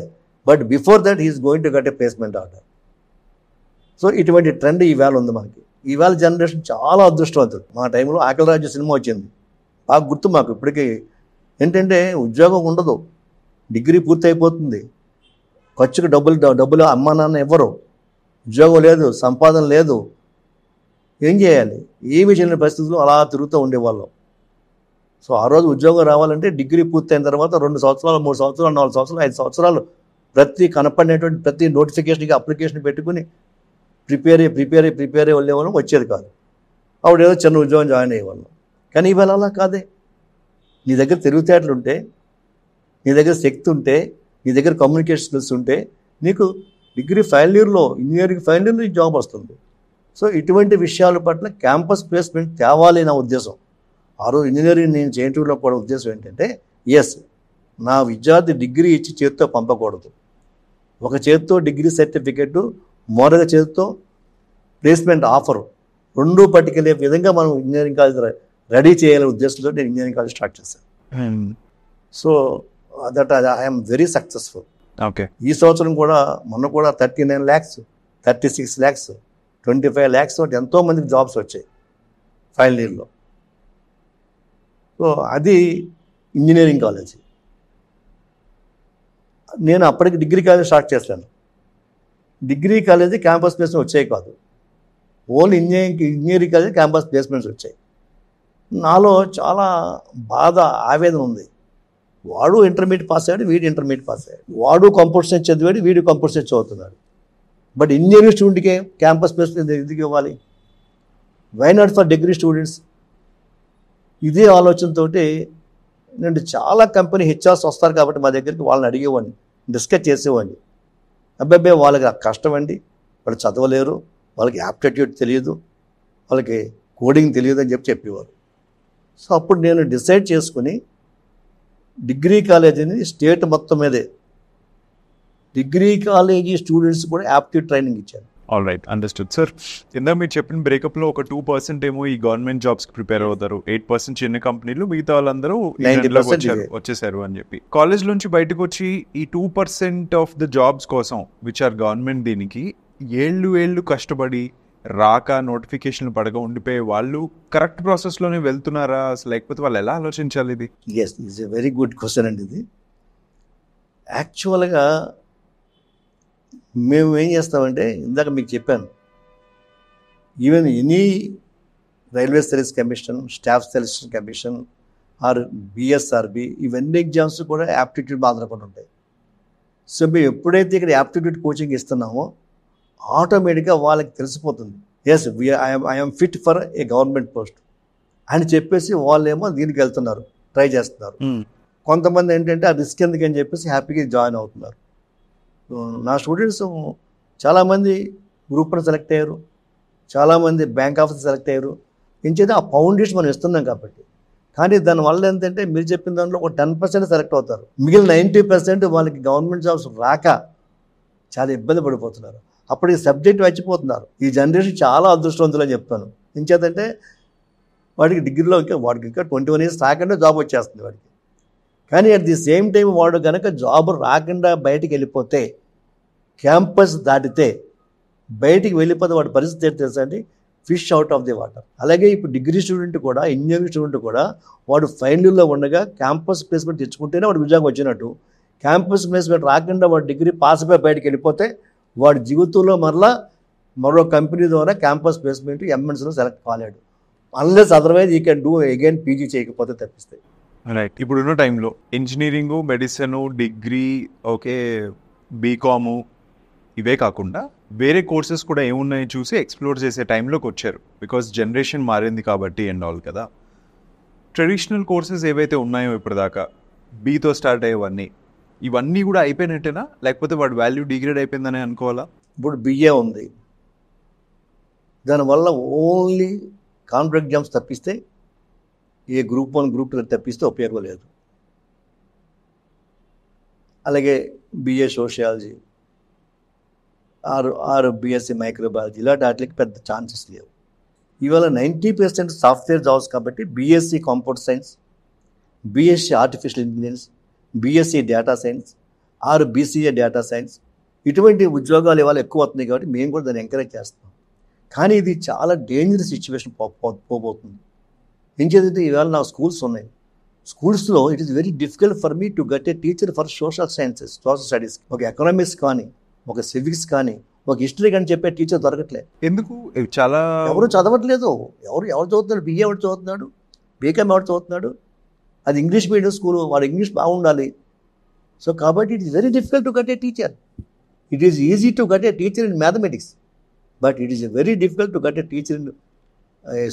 but before that he is going to get a placement order. So ఇటువంటి ట్రెండ్ ఈవేళ ఉంది మనకి. ఈవేళ జనరేషన్ చాలా అదృష్టవంతుడు. మా టైంలో ఆకలి రాజు సినిమా వచ్చింది, బాగా గుర్తు మాకు ఇప్పటికీ. ఏంటంటే ఉద్యోగం ఉండదు, డిగ్రీ పూర్తి అయిపోతుంది, ఖర్చుకు డబ్బులు అమ్మా నాన్న ఇవ్వరు, ఉద్యోగం లేదు, సంపాదన లేదు, ఏం చేయాలి? ఏమీ చేయని పరిస్థితుల్లో అలా తిరుగుతూ ఉండేవాళ్ళం. సో ఆ రోజు ఉద్యోగం రావాలంటే డిగ్రీ పూర్తయిన తర్వాత 2 సంవత్సరాలు, 3 సంవత్సరాలు, 4 సంవత్సరాలు, 5 సంవత్సరాలు ప్రతి కనపడినటువంటి ప్రతి నోటిఫికేషన్కి అప్లికేషన్ పెట్టుకుని ప్రిపేర్ అయ్యి వెళ్ళేవాళ్ళం, వచ్చేది కాదు. అప్పుడు ఏదో చిన్న ఉద్యోగం జాయిన్ అయ్యేవాళ్ళం. కానీ ఇవాళ అలా కాదే. నీ దగ్గర తెలివితేటలు ఉంటే, నీ దగ్గర శక్తి ఉంటే, నీ దగ్గర కమ్యూనికేషన్ స్కిల్స్ ఉంటే నీకు డిగ్రీ ఫైనల్ ఇయర్లో, ఇంజనీరింగ్ ఫైనల్ ఇయర్లో ఈ జాబ్ వస్తుంది. సో ఇటువంటి విషయాల పట్ల క్యాంపస్ ప్లేస్మెంట్ తేవాలి నా ఉద్దేశం. ఆ రోజు ఇంజనీరింగ్ నేను చేయటంలో కూడా ఉద్దేశం ఏంటంటే, ఎస్, నా విద్యార్థి డిగ్రీ ఇచ్చి చేతితో పంపకూడదు. ఒక చేతితో డిగ్రీ సర్టిఫికెట్, మరొక చేతితో ప్లేస్మెంట్ ఆఫరు, రెండూ పట్టుకెళ్ళే విధంగా మనం ఇంజనీరింగ్ కాలేజ్ రెడీ చేయాలనే ఉద్దేశంతో నేను ఇంజనీరింగ్ కాలేజ్ స్టార్ట్ చేశాను. So that I'm very successful. Okay. ఈ సంవత్సరం కూడా మొన్న కూడా 39 lakhs, 36 lakhs, 25 lakhs తోటి ఎంతోమందికి జాబ్స్ వచ్చాయి ఫైనల్ ఇయర్లో. సో అది ఇంజనీరింగ్ కాలేజీ. నేను అప్పటికి డిగ్రీ కాలేజ్ స్టార్ట్ చేశాను. డిగ్రీ కాలేజీ క్యాంపస్ ప్లేస్మెంట్ వచ్చాయి కాదు, only engineering college campus placements వచ్చాయి. నాలో చాలా బాధ, ఆవేదన ఉంది. వాడు ఇంటర్మీడియట్ పాస్ అయ్యాడు, వీడు ఇంటర్మీడియట్ పాస్ అయ్యాడు, వాడు కంప్యూటర్ సైన్స్ చదివాడు, వీడు కంప్యూటర్ సైన్స్ చదువుతున్నాడు. బట్ ఇంజనీరింగ్ స్టూడెంట్కే క్యాంపస్ ప్లేస్మెంట్ ఎందుకు ఇవ్వాలి? Why not for degree students? ఇదే ఆలోచనతో నేను చాలా కంపెనీ హెచ్ఆర్స్ వస్తారు కాబట్టి మా దగ్గరికి వాళ్ళని అడిగేవాడిని, డిస్కస్ చేసేవాడిని. అబ్బాయి వాళ్ళకి కష్టం అండి, వాళ్ళు చదవలేరు, వాళ్ళకి యాప్టిట్యూడ్ తెలియదు, వాళ్ళకి కోడింగ్ తెలియదు అని చెప్పేవారు. సో అప్పుడు నేను డిసైడ్ చేసుకుని డిగ్రీ కాలేజీని స్టేట్ మొత్తం మీదే డిగ్రీ కాలేజీ స్టూడెంట్స్ కూడా యాప్టిట్యూడ్ ట్రైనింగ్ ఇచ్చాను. All right, understood sir. ఇందాక మీరు చెప్పిన బ్రేకప్లో ఒక 2% ఏమో ఈ గవర్నమెంట్ జాబ్స్కి ప్రిపేర్ అవుతారు, 8% చిన్న కంపెనీలు, మిగతా వాళ్ళందరూ 90% వచ్చేసారు అని చెప్పి కాలేజ్ నుంచి బయటకు వచ్చి ఈ 2% ఆఫ్ ద జాబ్స్ కోసం విచ్ ఆర్ గవర్నమెంట్, దీనికి ఏళ్ళు కష్టపడి రాక నోటిఫికేషన్లు పడగా ఉండిపోయే వాళ్ళు కరెక్ట్ ప్రాసెస్లోనే వెళ్తున్నారా అసలు, లేకపోతే వాళ్ళు ఎలా ఆలోచించాలి? ఇది yes, is a very good question అండి. ఇది యాక్చువల్గా మేము ఏం చేస్తామంటే, ఇందాక మీకు చెప్పాను, even any railway service commission, staff selection commission or BSRB, ఇవన్నీ ఎగ్జామ్స్ కూడా యాప్టిట్యూడ్ ఆధారపడి ఉంటాయి. సో మేము ఎప్పుడైతే ఇక్కడ యాప్టిట్యూడ్ కోచింగ్ ఇస్తున్నామో ఆటోమేటిక్గా వాళ్ళకి తెలిసిపోతుంది, yes I'm fit for a government post అని చెప్పేసి వాళ్ళేమో దీనికి వెళ్తున్నారు, ట్రై చేస్తున్నారు. కొంతమంది ఏంటంటే ఆ రిస్క్ ఎందుకని చెప్పేసి హ్యాపీగా జాయిన్ అవుతున్నారు. నా స్టూడెంట్స్ చాలామంది గ్రూప్ 1 సెలెక్ట్ అయ్యారు, చాలామంది బ్యాంక్ ఆఫీసర్ సెలెక్ట్ అయ్యారు. ఇంచేది ఆ ఫౌండేషన్ మనం ఇస్తున్నాం కాబట్టి. కానీ దానివల్ల ఏంటంటే మీరు చెప్పిన దాంట్లో ఒక 10% సెలెక్ట్ అవుతారు, మిగిలిన 90% వాళ్ళకి గవర్నమెంట్ జాబ్స్ రాక చాలా ఇబ్బంది పడిపోతున్నారు. అప్పుడు ఈ సబ్జెక్ట్ వచ్చిపోతున్నారు. ఈ జనరేషన్ చాలా అదృష్టవంతులు అని చెప్తాను. ఇంచేతంటే వాడికి డిగ్రీలో వాడికి ఇంకా 21 years రాకుండా జాబ్ వచ్చేస్తుంది వాడికి. కానీ అట్ ది సేమ్ టైం వాడు కనుక జాబ్ రాకుండా బయటికి వెళ్ళిపోతే, క్యాంపస్ దాటితే బయటికి వెళ్ళిపోతే వాడి పరిస్థితి ఏంటి తెలుసా అండి? Fish out of the water. అలాగే ఇప్పుడు డిగ్రీ స్టూడెంట్ కూడా, ఇంజనీరింగ్ స్టూడెంట్ కూడా వాడు ఫైనల్ ఇయర్లో ఉండగా క్యాంపస్ ప్లేస్మెంట్ తెచ్చుకుంటేనే వాడు ఉద్యోగం వచ్చినట్టు. క్యాంపస్ ప్లేస్మెంట్ రాకుండా వాడు డిగ్రీ పాస్ అయిపోయి బయటికి వెళ్ళిపోతే వాడి జీవితంలో మరో కంపెనీ ద్వారా క్యాంపస్ ప్లేస్మెంట్ ఎంఎన్సీలో సెలెక్ట్ కాలేడు, unless otherwise you can do again PG చేయకపోతే తప్పిస్తే. రైట్. ఇప్పుడున్న టైంలో engineering, medicine, degree, okay, BCom, ఇవే కాకుండా వేరే కోర్సెస్ కూడా ఏమున్నాయో చూసి ఎక్స్ప్లోర్ చేసే టైంలోకి వచ్చారు. బికాస్ జనరేషన్ మారింది కాబట్టి అండ్ ఆల్ కదా. ట్రెడిషనల్ కోర్సెస్ ఏవైతే ఉన్నాయో ఇప్పటిదాకా బీతో స్టార్ట్ అయ్యేవన్నీ, ఇవన్నీ కూడా అయిపోయినట్టేనా, లేకపోతే వాడి వాల్యూ డిగ్రేడ్ అయిపోయిందని అనుకోవాలా? ఇప్పుడు బిఏ ఉంది, దానివల్ల ఓన్లీ కాంపిటేటివ్ ఎగ్జామ్స్ తప్పిస్తే ఏ గ్రూప్ 1 గ్రూప్ 2 తప్పిస్తే ఉపయోగం లేదు. అలాగే బిఏ సోషియాలజీ ఆరు బిఎస్సి మైక్రోబయాలజీ ఇలాంటి వాటికి పెద్ద ఛాన్సెస్ లేవు. ఇవాళ 90% సాఫ్ట్వేర్ జాబ్స్ కాబట్టి BSc computer science, BSc artificial intelligence, BSc data science, BCA data science ఇటువంటి ఉద్యోగాలు ఇవాళ ఎక్కువ అవుతున్నాయి కాబట్టి మేము కూడా దాన్ని ఎంకరేజ్ చేస్తాం. కానీ ఇది చాలా డేంజరస్ సిచ్యువేషన్ పోబోతుంది. ఏం చేద్దంటే ఇవాళ నా స్కూల్స్ ఉన్నాయి. స్కూల్స్లో it is very difficult for me to get a teacher for social sciences, social studies. ఒక ఎకనామిక్స్ కానీ, ఒక సివిక్స్ కానీ, ఒక హిస్టరీ కానీ చెప్పే టీచర్ దొరకట్లేదు. ఎందుకు? చాలా ఎవరు చదవట్లేదు. ఎవరు చదువుతున్నాడు? బిఏ ఎవరు చదువుతున్నాడు, బీకామ్ ఎవరు చదువుతున్నాడు? అది ఇంగ్లీష్ మీడియం స్కూల్, వాడు ఇంగ్లీష్ బాగుండాలి. సో కాబట్టి it is very difficult to get a teacher. It is easy to get a teacher in mathematics, but it is very difficult to get a teacher in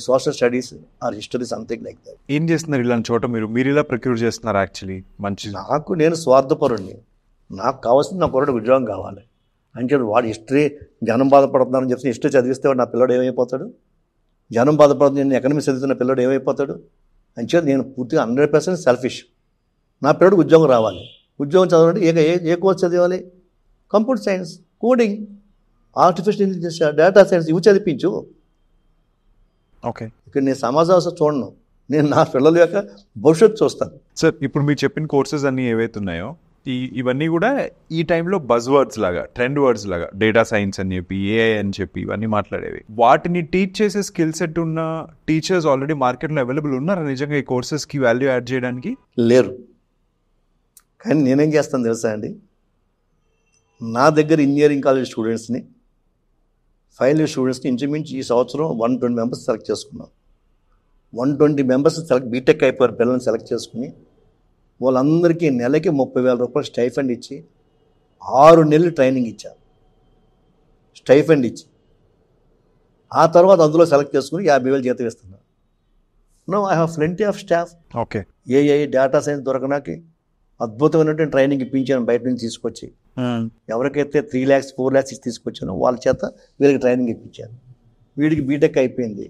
social studies or history, something like that. ఏం చేస్తున్నారు ఇలాంటి చోట? మీరు ఇలా ప్రొక్యూర్ చేస్తున్నారు యాక్చువల్లీ. మంచి నేను స్వార్థపరుణ్ణి. నాకు కావాల్సింది నా కుర్రాడు ఉద్యోగం కావాలి అంటే వాడు హిస్టరీ జనం బాధపడుతున్నారని చెప్పి హిస్టరీ చదివిస్తే వాడు నా పిల్లడు ఏమైపోతాడు? జనం బాధపడుతుంది, నేను ఎకనమిక్స్ చదివితున్న పిల్లడు ఏమైపోతాడు? అంచేది నేను పూర్తిగా 100% సెల్ఫిష్. నా పిల్లడు ఉద్యోగం రావాలి. ఉద్యోగం చదవాలంటే ఏ కోర్స్ చదివాలి? Computer science, coding, artificial intelligence, data science ఇవి చదివించు. ఓకే, ఇక్కడ నేను సమాజం చూడను, నేను నా పిల్లల యొక్క భవిష్యత్తు చూస్తాను. సార్ ఇప్పుడు మీరు చెప్పిన కోర్సెస్ అన్నీ ఏవైతే ఉన్నాయో ఇవన్నీ కూడా ఈ టైంలో బజ్ వర్డ్స్ లాగా, ట్రెండ్ వర్డ్స్ లాగా, డేటా సైన్స్ అని చెప్పి, ఏఐ అని చెప్పి ఇవన్నీ మాట్లాడేవి. వాటిని టీచ్ చేసే స్కిల్ సెట్ ఉన్న టీచర్స్ ఆల్రెడీ మార్కెట్లో అవైలబుల్ ఉన్నారా నిజంగా ఈ కోర్సెస్కి వాల్యూ యాడ్ చేయడానికి? లేరు. కానీ నేనేం చేస్తాను తెలుసా అండి, నా దగ్గర ఇంజనీరింగ్ కాలేజ్ స్టూడెంట్స్ని, ఫైనల్ ఇయర్ స్టూడెంట్స్ని ఇంచుమించు ఈ సంవత్సరం 120 మెంబర్స్ సెలెక్ట్ చేసుకున్నాం. 120 మెంబర్స్ బీటెక్ అయిపోయారు పిల్లల్ని సెలెక్ట్ చేసుకుని వాళ్ళందరికీ నెలకి 30,000 రూపాయలు స్టైఫండ్ ఇచ్చి 6 నెలలు ట్రైనింగ్ ఇచ్చాను. స్టైఫండ్ ఇచ్చి ఆ తర్వాత అందులో సెలెక్ట్ చేసుకుని 50,000 జీతం ఇస్తున్నాను. No I have plenty of staff. Okay, AI data science దొరకనాకి అద్భుతమైనటువంటి ట్రైనింగ్ ఇప్పించాను బయట నుంచి తీసుకొచ్చి. ఎవరికైతే 3 lakhs 4 lakhs ఇచ్చి తీసుకొచ్చానో వాళ్ళ చేత వీళ్ళకి ట్రైనింగ్ ఇప్పించాను. వీడికి బీటెక్ అయిపోయింది,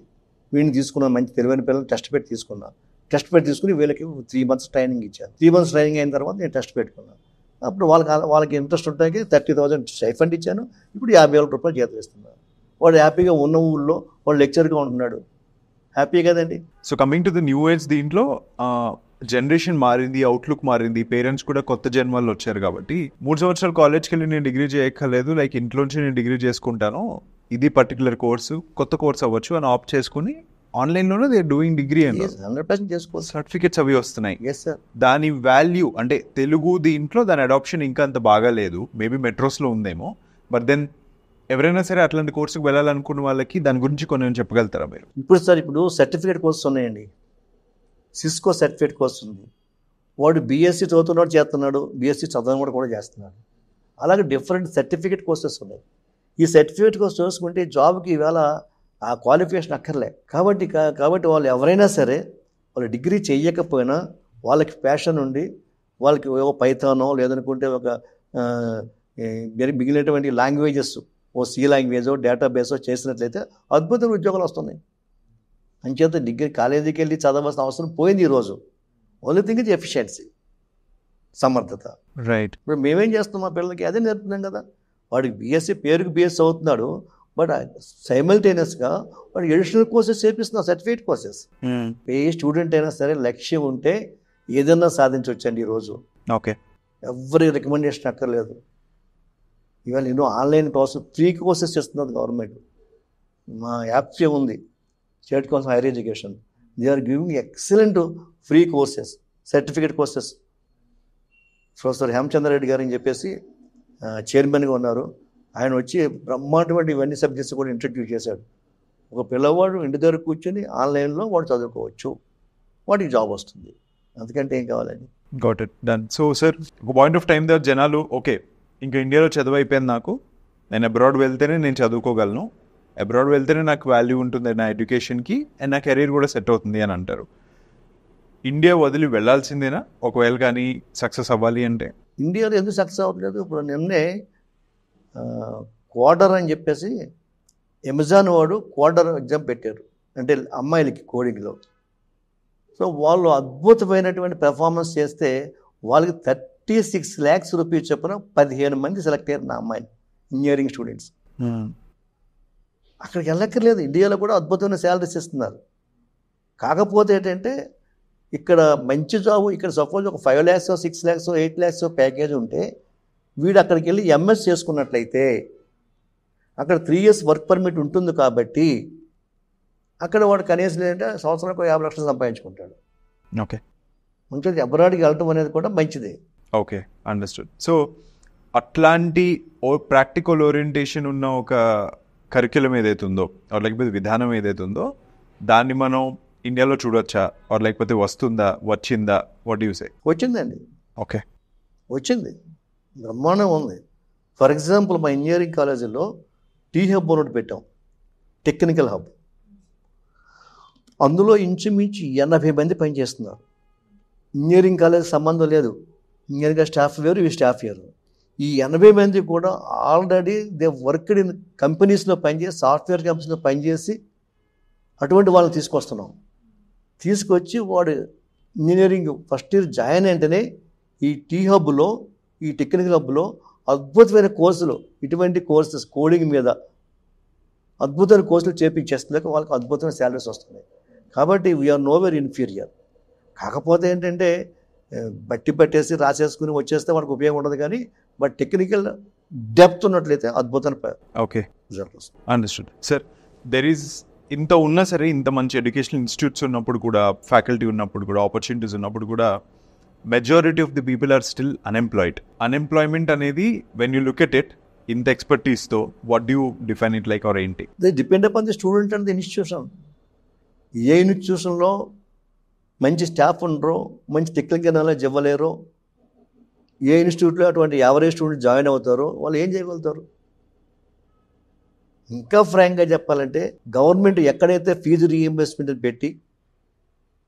వీడిని తీసుకున్నాను. మంచి తెలివైన పిల్లలు టెస్ట్ పెట్టి తీసుకున్నాను. టెస్ట్ పెట్టి తీసుకుని వీళ్ళకి 3 months ట్రైనింగ్ ఇచ్చాను. 3 months ట్రైనింగ్ అయిన తర్వాత నేను టెస్ట్ పెట్టుకున్నాను. అప్పుడు వాళ్ళకి ఇంట్రెస్ట్ ఉంటాయి 30,000 స్టైఫండ్ ఇచ్చాను. ఇప్పుడు 50,000 రూపాయలు జీతం ఇస్తున్నాను. వాడు హ్యాపీగా ఉన్న ఊళ్ళో వాడు లెక్చర్గా ఉంటున్నాడు. హ్యాపీ కదండి. So coming to the new age, దీంట్లో జనరేషన్ మారింది, అవుట్లుక్ మారింది, పేరెంట్స్ కూడా కొత్త జన్మల్లో వచ్చారు కాబట్టి 3 సంవత్సరాలు కాలేజ్కి వెళ్ళి నేను డిగ్రీ చేయక్కర్లేదు, లైక్ ఇంట్లోంచి నేను డిగ్రీ చేసుకుంటాను, ఇది పర్టికులర్ కోర్సు కొత్త కోర్స్ అవ్వచ్చు అని ఆప్ట్ చేసుకుని ఆన్లైన్లోనే దే డూయింగ్ డిగ్రీ అని 100% చేసుకోవచ్చు. సర్టిఫికెట్స్ అవి వస్తున్నాయి. Yes sir. దాని వాల్యూ అంటే తెలుగు దీంట్లో దాని అడాప్షన్ ఇంకా అంత బాగా లేదు. మేబీ మెట్రోస్లో ఉందేమో, బట్ దెన్ ఎవరైనా సరే అట్లాంటి కోర్సుకు వెళ్ళాలనుకున్న వాళ్ళకి దాని గురించి కొన్ని చెప్పగలుగుతారా మీరు? ఇప్పుడు సర్టిఫికేట్ కోర్సు ఉన్నాయండి. సిస్కో సర్టిఫికేట్ కోర్స్ ఉంది. వాడు బీఎస్సీ చదువుతున్నాడు చేస్తున్నాడు, బీఎస్సీ చదవడం కూడా చేస్తున్నాడు. అలాగే డిఫరెంట్ సర్టిఫికేట్ కోర్సెస్ ఉన్నాయి. ఈ సర్టిఫికేట్ కోర్స్ చూసుకుంటే జాబ్కి ఈవేళ ఆ క్వాలిఫికేషన్ అక్కర్లే. కాబట్టి వాళ్ళు ఎవరైనా సరే వాళ్ళు డిగ్రీ చేయకపోయినా వాళ్ళకి ప్యాషన్ ఉండి వాళ్ళకి ఒక పైథానో లేదనుకుంటే ఒక మిగిలినటువంటి లాంగ్వేజెస్, ఓ సి లాంగ్వేజో డేటాబేసో చేసినట్లయితే అద్భుతమైన ఉద్యోగాలు వస్తున్నాయి. అంచేత డిగ్రీ కాలేజీకి వెళ్ళి చదవాల్సిన అవసరం పోయింది ఈరోజు. ఓన్లీ థింగ్ ఇస్ ఎఫిషియన్సీ, సమర్థత. రైట్. ఇప్పుడు మేమేం చేస్తాం, మా పిల్లలకి అదే నేర్పుతున్నాం కదా. వాడికి బీఎస్సీ పేరుకి బీఎస్సీ అవుతున్నాడు, బట్ సైమల్టేనియస్గా వాడు ఎడిషనల్ కోర్సెస్ చేపిస్తున్నాం, సర్టిఫికేట్ కోర్సెస్. ఏ స్టూడెంట్ అయినా సరే లక్ష్యం ఉంటే ఏదైనా సాధించవచ్చండి ఈరోజు. ఓకే, ఎవరి రికమెండేషన్ అక్కర్లేదు. ఇవాళ ఎన్నో ఆన్లైన్ కోర్సెస్, ఫ్రీ కోర్సెస్ చేస్తున్నది గవర్నమెంట్. మా యాప్సే ఉంది, state council higher education. They are giving excellent free courses, certificate courses. Professor Hemachandra Reddy గారు అని చెప్పేసి చైర్మన్గా ఉన్నారు. ఆయన వచ్చి బ్రహ్మాండమైన ఇవన్నీ సబ్జెక్ట్స్ కూడా ఇంట్రడ్యూస్ చేశాడు. ఒక పిల్లవాడు ఇంటి దగ్గర కూర్చొని ఆన్లైన్లో వాడు చదువుకోవచ్చు, వాడికి జాబ్ వస్తుంది. అందుకంటే ఏం కావాలండి. Got it, done. So sir, ఒక పాయింట్ ఆఫ్ టైం దగ్గర జనాలు ఓకే ఇంకా ఇండియాలో చదువు అయిపోయింది, నాకు నేను అబ్రాడ్ వెళ్తేనే నేను చదువుకోగలను, అబ్రాడ్ వెళ్తేనే నాకు వాల్యూ ఉంటుంది నా ఎడ్యుకేషన్కి అండ్ నా కెరీర్ కూడా సెట్ అవుతుంది అని అంటారు. ఇండియా వదిలి వెళ్ళాల్సిందేనా ఒకవేళ కానీ సక్సెస్ అవ్వాలి అంటే? ఇండియాలో ఎందుకు సక్సెస్ అవ్వట్లేదు? ఇప్పుడు నిన్నే క్వార్టర్ అని చెప్పేసి అమెజాన్ వాడు క్వార్టర్ ఎగ్జామ్ పెట్టారు, అంటే అమ్మాయిలకి కోడింగ్లో. సో వాళ్ళు అద్భుతమైనటువంటి పెర్ఫార్మెన్స్ చేస్తే వాళ్ళకి 36 lakhs రూపీస్ చొప్పున 15 మంది సెలెక్ట్ అయ్యారు నా అమ్మాయిని, ఇంజనీరింగ్ స్టూడెంట్స్. అక్కడికి వెళ్ళక్కర్లేదు, ఇండియాలో కూడా అద్భుతమైన శాలరీస్ ఇస్తున్నారు. కాకపోతే ఏంటంటే ఇక్కడ మంచి జాబు, ఇక్కడ సపోజ్ ఒక 5 lakhs 6 lakhs 8 lakhs ప్యాకేజ్ ఉంటే వీడు అక్కడికి వెళ్ళి ఎంఎస్ చేసుకున్నట్లయితే అక్కడ 3 years వర్క్ పర్మిట్ ఉంటుంది కాబట్టి అక్కడ వాడు కనీసం ఏంటంటే సంవత్సరానికి 50 లక్షలు సంపాదించుకుంటాడు. ఓకే, ఉంటుంది. అబ్రాడ్కి వెళ్ళటం అనేది కూడా మంచిదే. Okay, understood. సో అట్లాంటి ప్రాక్టికల్ ఓరియంటేషన్ ఉన్న ఒక కరిక్యులం ఏదైతే ఉందో లేకపోతే విధానం ఏదైతే ఉందో దాన్ని మనం ఇండియాలో చూడొచ్చా లేకపోతే వస్తుందా, వచ్చిందా? What you say? వచ్చిందండి. ఓకే, వచ్చింది, బ్రహ్మాండం ఉంది. ఫర్ ఎగ్జాంపుల్ మా ఇంజనీరింగ్ కాలేజీలో టీ హబ్ ఒకటి పెట్టాం, టెక్నికల్ హబ్. అందులో ఇంచుమించు 80 మంది పనిచేస్తున్నారు. ఇంజనీరింగ్ కాలేజ్ సంబంధం లేదు, ఇంజనీరింగ్ స్టాఫ్ వేరు, ఈ స్టాఫ్ వేరు. ఈ 80 మంది కూడా ఆల్రెడీ దే వర్క్డ్ ఇన్ కంపెనీస్లో పనిచేసి, సాఫ్ట్వేర్ కంపెనీస్లో పనిచేసి అటువంటి వాళ్ళని తీసుకొస్తున్నాం. తీసుకొచ్చి వాడు ఇంజనీరింగ్ ఫస్ట్ ఇయర్ జాయిన్ వెంటనే ఈ టీ హబ్లో, ఈ టెక్నికల్ హబ్లో అద్భుతమైన కోర్సులు, ఇటువంటి కోర్సెస్ కోడింగ్ మీద అద్భుతమైన కోర్సులు చేపించేస్తున్నాక వాళ్ళకి అద్భుతమైన శాలరీస్ వస్తున్నాయి. కాబట్టి వీఆర్ నోవేర్ ఇన్ఫీరియర్. కాకపోతే ఏంటంటే బట్టి పట్టేసి రాసేసుకుని వచ్చేస్తే వాడికి ఉపయోగం ఉండదు. కానీ బట్ టెక్నికల్ డెప్త్ ఉన్నట్లయితే అద్భుతమైన ఓకే, రిజల్ట్ వస్తుంది. అండర్స్టూడ్. సార్, దెర్ ఈజ్ ఇంత ఉన్నా సరే, ఇంత మంచి ఎడ్యుకేషనల్ ఇన్స్టిట్యూట్స్ ఉన్నప్పుడు కూడా, ఫ్యాకల్టీ ఉన్నప్పుడు కూడా, ఆపర్చునిటీస్ ఉన్నప్పుడు కూడా majority of the people are still unemployed. Unemployment అనేది when you look at it ఇంత ఎక్స్పర్టీస్తో, what do you define it like or ఏంటి? They depend upon the student and the institution. ఏ ఇన్స్టిట్యూషన్లో మంచి స్టాఫ్ ఉండరో, మంచి టెక్నికల్ నాలెడ్జ్ ఇవ్వలేరో, ఏ ఇన్స్టిట్యూట్లో అటువంటి యావరేజ్ స్టూడెంట్ జాయిన్ అవుతారో వాళ్ళు ఏం చేయగలుగుతారు? ఇంకా ఫ్రాంక్గా చెప్పాలంటే గవర్నమెంట్ ఎక్కడైతే ఫీజు రీఎంబర్స్మెంట్ పెట్టి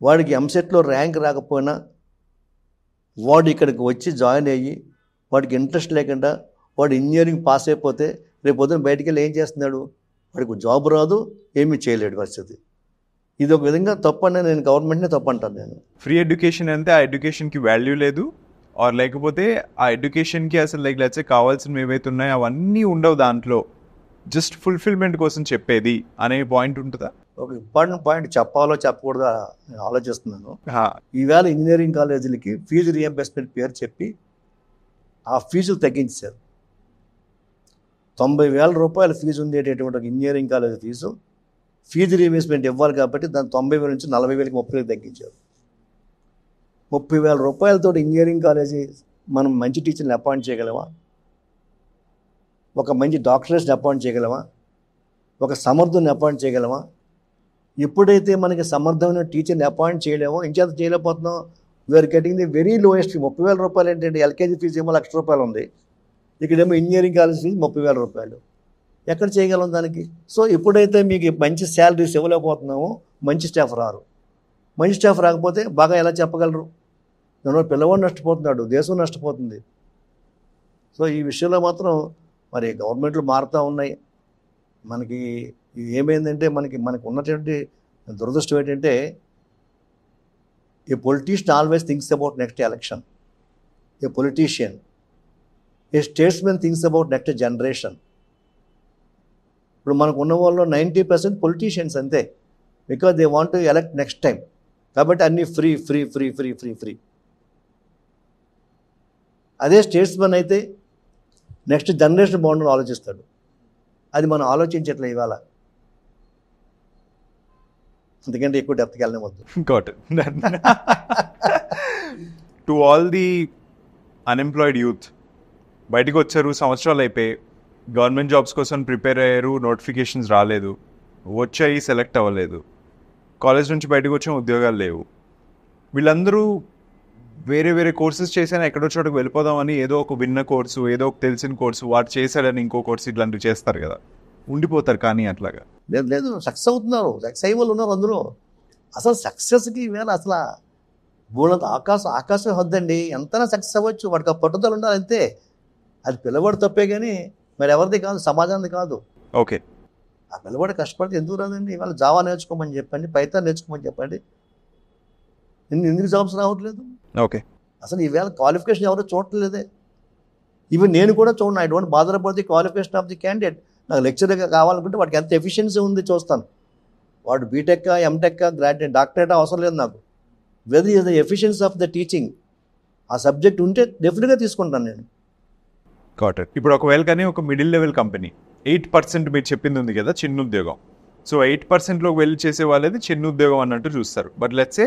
వాడికి ఎంసెట్లో ర్యాంక్ రాకపోయినా వాడు ఇక్కడికి వచ్చి జాయిన్ అయ్యి వాడికి ఇంట్రెస్ట్ లేకుండా వాడు ఇంజనీరింగ్ పాస్ అయిపోతే రేపు పొద్దున బయటికి వెళ్ళి ఏం చేస్తున్నాడు? వాడికి జాబ్ రాదు, ఏమీ చేయలేడు పరిస్థితి. ఇది ఒక విధంగా తప్పని నేను గవర్నమెంట్నే తప్పు అంటాను. నేను ఫ్రీ ఎడ్యుకేషన్ అంటే ఆ ఎడ్యుకేషన్కి వాల్యూ లేదు, ఆర్ లేకపోతే ఆ ఎడ్యుకేషన్కి అసలు లైక్ లెట్స్ సే కావాల్సినవి ఏవైతే ఉన్నాయో అవన్నీ ఉండవు, దాంట్లో జస్ట్ ఫుల్ఫిల్మెంట్ కోసం చెప్పేది అనే పాయింట్ ఉంటుందా? ఒక ఇంపార్టెంట్ పాయింట్ చెప్పాలో చెప్పకూడదా ఆలోచిస్తున్నాను. ఈవేళ ఇంజనీరింగ్ కాలేజీలకి ఫీజు రీఎంబర్స్మెంట్ పేరు చెప్పి ఆ ఫీజులు తగ్గించారు. 90,000 రూపాయల ఫీజు ఉండేటటువంటి ఒక ఇంజనీరింగ్ కాలేజ్ ఫీజు రీఎంబర్స్మెంట్ ఇవ్వాలి కాబట్టి దాన్ని 90,000 నుంచి 40,000కి 30,000 తగ్గించారు. 30,000 రూపాయలతో ఇంజనీరింగ్ కాలేజీ మనం మంచి టీచర్ని అపాయింట్ చేయగలమా? ఒక మంచి డాక్టర్స్ని అపాయింట్ చేయగలమా? ఒక సమర్థుని అపాయింట్ చేయగలమా? ఎప్పుడైతే మనకి సమర్థమైన టీచర్ని అపాయింట్ చేయలేమో, ఇంచేత చేయలేకపోతున్నాం, we are getting the very lowest. 30,000 రూపాయలు ఏంటంటే ఎల్కేజీ ఫీజు ఏమో 1,00,000 రూపాయలు ఉంది, ఇక్కడేమో ఇంజనీరింగ్ కాలేజ్ ఫీజు 30,000 రూపాయలు. ఎక్కడ చేయగలం దానికి? సో ఎప్పుడైతే మీకు మంచి శాలరీస్ ఇవ్వలేకపోతున్నామో మంచి స్టాఫ్ రారు. మంచి స్టాఫ్ రాకపోతే బాగా ఎలా చెప్పగలరు? దానివల్ల పిల్లవాడు నష్టపోతున్నాడు, దేశం నష్టపోతుంది. సో ఈ విషయంలో మాత్రం మరి గవర్నమెంట్లు మారుతూ ఉన్నాయి. మనకి ఏమైందంటే మనకి ఉన్నటువంటి దురదృష్టం ఏంటంటే a politician always thinks about next election. A politician, a statesmen thinks about next generation. ఇప్పుడు మనకు ఉన్న వాళ్ళు 90% పొలిటీషియన్స్ అంతే, because they want to elect next time. కాబట్టి అన్నీ free free free free free free. అదే స్టేట్స్మెన్ అయితే నెక్స్ట్ జనరేషన్ బాగుండని ఆలోచిస్తాడు. అది మనం ఆలోచించట్లే ఇవాళ. ఎందుకంటే ఎక్కువ డెప్త్కి వెళ్ళవద్దు. Got it. To all the unemployed youth, బయటకు వచ్చారు, సంవత్సరాలు అయిపోయి గవర్నమెంట్ జాబ్స్ కోసం ప్రిపేర్ అయ్యారు, నోటిఫికేషన్స్ రాలేదు, వచ్చాయి, సెలెక్ట్ అవ్వలేదు, కాలేజ్ నుంచి బయటకు వచ్చాం, ఉద్యోగాలు లేవు. వీళ్ళందరూ వేరే వేరే కోర్సెస్ చేసినా ఎక్కడో చోటకు వెళ్ళిపోదామని ఏదో ఒక విన్న కోర్సు, ఏదో ఒక తెలిసిన కోర్సు, వాడు చేశాడని ఇంకో కోర్సు ఇట్లాంటివి చేస్తారు కదా, ఉండిపోతారు. కానీ అట్లాగా లేదు, సక్సెస్ అవుతున్నారు, సక్సెస్ అయ్యే వాళ్ళు ఉన్నారు అందులో. అసలు సక్సెస్కి వేళ అసలు బోళ్ళంత ఆకాశం వద్దండి, ఎంతైనా సక్సెస్ అవ్వచ్చు, వాడికి ఆ పట్టుదల ఉండాలి అంతే. అది పిల్లవాడు తప్పే కానీ మరి ఎవరిది కాదు, సమాజానికి కాదు. ఓకే, ఆ పిల్లవాడు కష్టపడితే ఎందుకు రాదండి? ఇవాళ జావా నేర్చుకోమని చెప్పండి, పైథాన్ నేర్చుకోమని చెప్పండి, ఎందుకు జాబ్స్ రావట్లేదు? ఓకే. అసలు ఈవేళ క్వాలిఫికేషన్ ఎవరో చూడట్లేదే. ఈవెన్ నేను కూడా చూడండి, I don't bother about the qualification of the candidate. నాకు లెక్చరర్గా కావాలనుకుంటే వాడికి ఎంత ఎఫిషియన్సీ ఉంది చూస్తాను. వాడు బీటెక్ ఎంటెక్ గ్రాడ్యుయేట్ డాక్టరేట్ అవసరం లేదు నాకు. Whether is the efficiency of the teaching, ఆ సబ్జెక్ట్ ఉంటే డెఫినెట్గా తీసుకుంటాను నేను. Got it. ఇప్పుడు ఒకవేళ కానీ ఒక మిడిల్ లెవెల్ కంపెనీ 8% మీరు చెప్పింది ఉంది కదా చిన్న ఉద్యోగం, సో 8%లోకి వెళ్ళి చేసే వాళ్ళది చిన్న ఉద్యోగం అన్నట్టు చూస్తారు. బట్ లెట్సే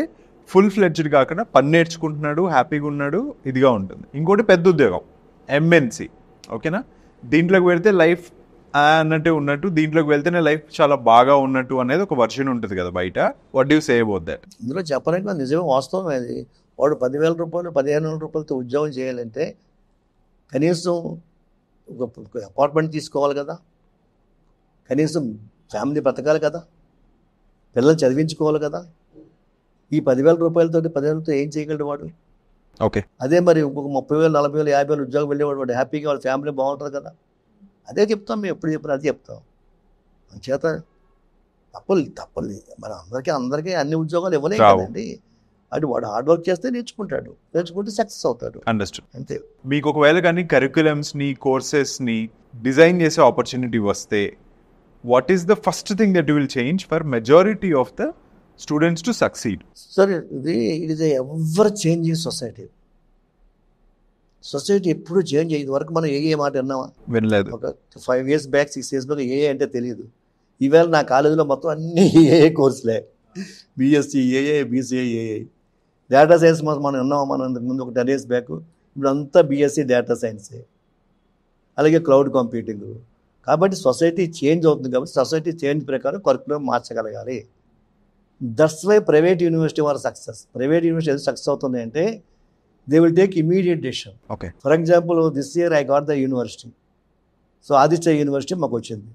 ఫుల్ ఫ్లెడ్జ్డ్ కాకుండా పని నేర్చుకుంటున్నాడు, హ్యాపీగా ఉన్నాడు, ఇదిగా ఉంటుంది. ఇంకోటి పెద్ద ఉద్యోగం ఎంఎన్సి, ఓకేనా, దీంట్లోకి వెళ్తే లైఫ్ అన్నట్టే ఉన్నట్టు, దీంట్లోకి వెళ్తేనే లైఫ్ చాలా బాగా ఉన్నట్టు అనేది ఒక వర్షన్ ఉంటుంది కదా బయట. What do say about that? ఇందులో చెప్పడానికి నిజమే, వాస్తవం అది. వాడు 10,000 రూపాయలు 15,000 రూపాయలతో ఉద్యోగం చేయాలంటే కనీసం ఒక అపార్ట్మెంట్ తీసుకోవాలి కదా, కనీసం ఫ్యామిలీ బ్రతకాలి కదా, పిల్లలు చదివించుకోవాలి కదా. ఈ 10,000 రూపాయలతో 10,000తో ఏం చేయగలడు వాడు? ఓకే. అదే మరి ఇంకొక 30,000 40,000 50,000 ఉద్యోగం వెళ్ళేవాడు, వాడు హ్యాపీగా వాళ్ళ ఫ్యామిలీ బాగుంటుంది కదా. అదే చెప్తాం మేము, ఎప్పుడు చెప్పిన అది చెప్తాం. చేత తప్పలేదు మన అందరికీ అన్ని ఉద్యోగాలు ఇవ్వలేం కదండి. అది వాడు హార్డ్ వర్క్ చేస్తే నేర్చుకుంటే సక్సెస్ అవుతాడు. అండర్స్టూడ్. అంతే. మీకు ఒకవేళ కానీ కరిక్యులమ్స్ని కోర్సెస్ని డిజైన్ చేసే ఆపర్చునిటీ వస్తే what is the first thing that you will change for majority of the students to succeed? Sir it is ever changing society ఎప్పుడు చేంజ్ అయ్యేది వరకు మనం ఏ మాట విన్నామా? వినలేదు. ఒక 5 years బ్యాక్ 6 years బ్యాక్ ఏఏ అంటే తెలియదు. ఈవేళ నా కాలేజీలో మొత్తం అన్ని ఏఏ కోర్సులే, బీఎస్సీ ఏఏ, బీసీఏ ఏఏ. డేటా సైన్స్ మనం ఉన్నామా? మనం ముందు ఒక 10 years బ్యాక్, ఇప్పుడు అంతా బీఎస్సీ డేటా సైన్సే, అలాగే క్లౌడ్ కంప్యూటింగ్. కాబట్టి సొసైటీ చేంజ్ అవుతుంది, కాబట్టి సొసైటీ చేంజ్ ప్రకారం కరికులం మార్చగలగాలి. దట్స్ వై ప్రైవేట్ యూనివర్సిటీ వారు సక్సెస్. ప్రైవేట్ యూనివర్సిటీ ఎందుకు సక్సెస్ అవుతుంది అంటే they will take immediate decision. Okay. For example, this year I got the university. So Aditya University మాకు వచ్చింది.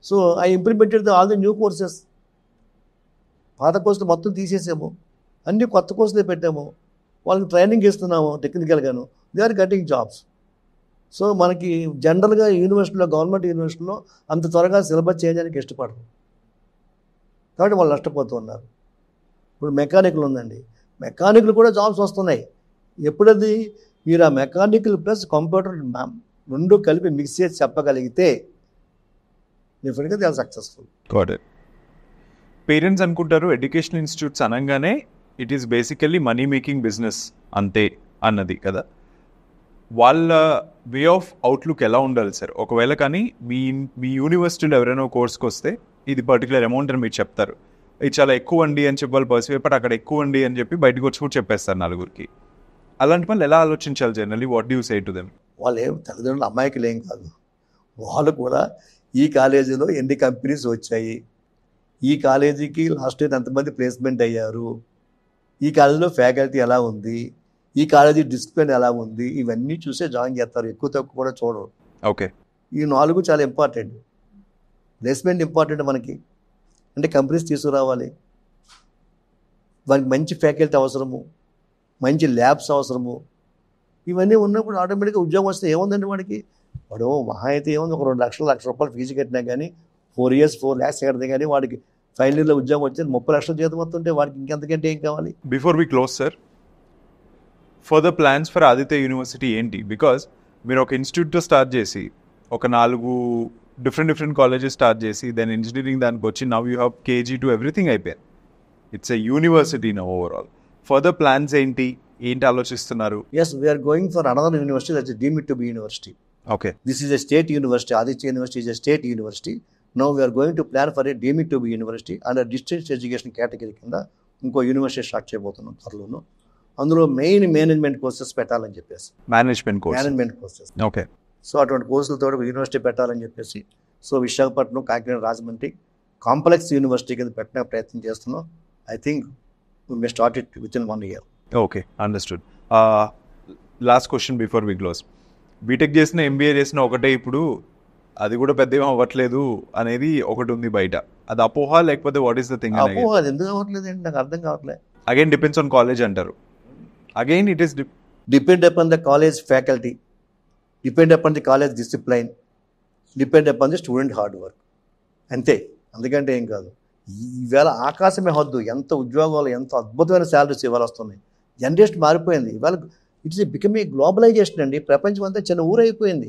So I implemented all the new courses. పాత కోర్సులు మొత్తం తీసేసాము, అన్ని కొత్త కోర్సులే పెట్టాము, వాళ్ళకి ట్రైనింగ్ ఇస్తున్నాము టెక్నికల్గాను. They are getting jobs. So మనకి జనరల్గా యూనివర్సిటీలో, గవర్నమెంట్ యూనివర్సిటీలో అంత త్వరగా సిలబస్ చేంజ్ చేయడానికి ఇష్టపడరు, కాబట్టి వాళ్ళు నష్టపోతూ ఉన్నారు. ఇప్పుడు మెకానికల్ ఉందండి, మెకానికల్ కూడా జాబ్స్ వస్తున్నాయి. ఎప్పుడది మీరు ఆ మెకానికల్ ప్లస్ కంప్యూటర్ రెండు కలిపి మిక్స్ చేసి చెప్పగలిగితే డెఫినెట్గా they are successful. Got it. Parents అనుకుంటారు ఎడ్యుకేషనల్ ఇన్స్టిట్యూట్స్ అనగానే it is basically money making business అంతే అన్నది కదా. వాళ్ళ వే ఆఫ్ అవుట్లుక్ ఎలా ఉండాలి సార్? ఒకవేళ కానీ మీ యూనివర్సిటీలో ఎవరైనా కోర్స్కి వస్తే ఇది పర్టికులర్ అమౌంట్ అని మీరు చెప్తారు, ఇది చాలా ఎక్కువ అండి అని చెప్పి వాళ్ళు పర్సివ్ అయిపోయి అక్కడ ఎక్కువ అండి అని చెప్పి బయటకు వచ్చి కూడా చెప్పేస్తారు నలుగురికి. అలాంటి వాళ్ళు ఎలా ఆలోచించాలి generally? What do you say to them? వాళ్ళు ఏం తల్లిదండ్రులు అమాయకులు ఏం కాదు, వాళ్ళు కూడా ఈ కాలేజీలో ఎన్ని కంపెనీస్ వచ్చాయి, ఈ కాలేజీకి లాస్ట్ ఇయర్ ఎంతమంది ప్లేస్మెంట్ అయ్యారు, ఈ కాలేజీలో ఫ్యాకల్టీ ఎలా ఉంది, ఈ కాలేజీ డిసిప్లిన్ ఎలా ఉంది, ఇవన్నీ చూసే జాయిన్ చేస్తారు, ఎక్కువ తక్కువ కూడా చూడరు. ఓకే. ఈ 4 చాలా ఇంపార్టెంట్. ప్లేస్మెంట్ ఇంపార్టెంట్ మనకి, అంటే కంపెనీస్ తీసుకురావాలి, వానికి మంచి ఫ్యాకల్టీ అవసరము, మంచి ల్యాబ్స్ అవసరము. ఇవన్నీ ఉన్నప్పుడు ఆటోమేటిక్గా ఉద్యోగం వస్తే ఏముందండి వాడికి? వాడు మహా అయితే ఏముంది, ఒక 2 లక్షలు, 1 లక్ష రూపాయలు ఫీజు కట్టినా కానీ 4 years 4 lakhs కడితే కానీ వాడికి ఫైనల్ ఇయర్లో ఉద్యోగం వచ్చేది 30 లక్షల జీతం వస్తుంటే వాడికి ఇంకెంతకంటే ఏం కావాలి? Before we close sir, further plans for Aditya university ఏంటి? బికాజ్ మీరు ఒక ఇన్స్టిట్యూట్తో స్టార్ట్ చేసి ఒక 4 డిఫరెంట్ కాలేజెస్ స్టార్ట్ చేసి దెన్ ఇంజనీరింగ్ దానికి వచ్చి now you have KG to everything అయిపోయింది. It's a university now overall. Further plans ఏంటి ఆలోచిస్తున్నారు? Yes, we are going for another university that is deemed to be university. Okay. This is a state university. Aditya University is a state university. Now we are going to plan for a deemed to be university under distance education category కింద ఇంకో యూనివర్సిటీ స్టార్ట్ చేయబోతున్నాం త్వరలోను. అందులో మెయిన్ మేనేజ్మెంట్ కోర్సెస్ పెట్టాలని చెప్పేసి, మేనేజ్మెంట్ కోర్సెస్. ఓకే. సో అటువంటి కోర్సులతో ఒక యూనివర్సిటీ పెట్టాలని చెప్పేసి, so Visakhapatnam, Kakinada, Rajahmundry complex university కింద పెట్టిన ప్రయత్నం చేస్తున్నాం. I think we may start it within 1 year. Okay, understood. Last question before we close. BTech చేసిన ఎంబీఏ చేసిన ఒకటే ఇప్పుడు అది కూడా పెద్ద ఏం అవ్వట్లేదు అనేది ఒకటి ఉంది బయట, అది అపోహ లేకపోతే వాట్ ఈస్ ద థింగ్? అపోహ. అది ఎందుకు అవ్వట్లేదు అంటే నాకు అర్థం కావట్లేదు. అగైన్ డిపెండ్స్ ఆన్ కాలేజ్ అంటారు. Again it is depend upon the college faculty, depend upon the college discipline, depend upon the student hard work, అంతే. అందుకంటే ఏం కాదు. ఈవేళ ఆకాశమే హద్దు, ఎంత ఉద్యోగాలు, ఎంత అద్భుతమైన శాలరీస్ ఇవాళ వస్తున్నాయి. జనరేషన్ మారిపోయింది. ఇవాళ ఇట్స్ బికమ్ ఏ గ్లోబలైజేషన్ అండి. ప్రపంచం అంతా చిన్న ఊరైపోయింది.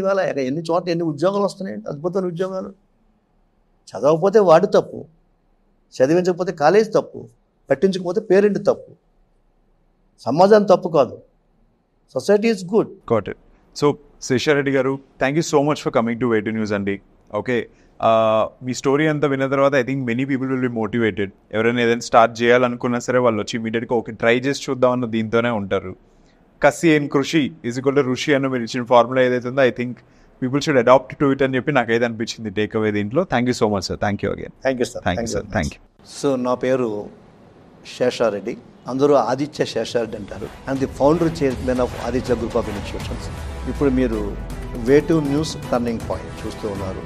ఇవాళ ఎన్ని చోట్ల ఎన్ని ఉద్యోగాలు వస్తున్నాయండి, అద్భుతమైన ఉద్యోగాలు. చదవకపోతే వాడి తప్పు, చదివించకపోతే కాలేజ్ తప్పు, పట్టించకపోతే పేరెంట్ తప్పు. సమాజం తప్పు కాదు. Society is good. Got it. So Sesha Reddy గారు, thank you so much for coming to Way2News అండి. ఓకే, మీ స్టోరీ అంతా విన్న తర్వాత I think many people will be motivated. ఎవరైనా ఏదైనా స్టార్ట్ చేయాలనుకున్నా సరే వాళ్ళు వచ్చి ఇమీడియట్గా ఓకే ట్రై చేసి చూద్దామన్న దీంతోనే ఉంటారు. కసి అండ్ కృషి ఈజ్ ఈక్వల్ టు ఋషి అన్న మీరు ఇచ్చిన ఫార్ములా ఏదైతే ఉందో I think people should adapt to it అని చెప్పి నాకైతే అనిపించింది టేక్ అవే దీంట్లో. Thank you so much sir. Thank you again. Thank you sir. Thank you. So నా పేరు శేషారెడ్డి, అందరూ ఆదిత్య శేషారెడ్డి అంటారు. And the founder chairman of Aditya group of institutions. ఇప్పుడు మీరు వే2 న్యూస్ టర్నింగ్ పాయింట్ చూస్తూ ఉన్నారు.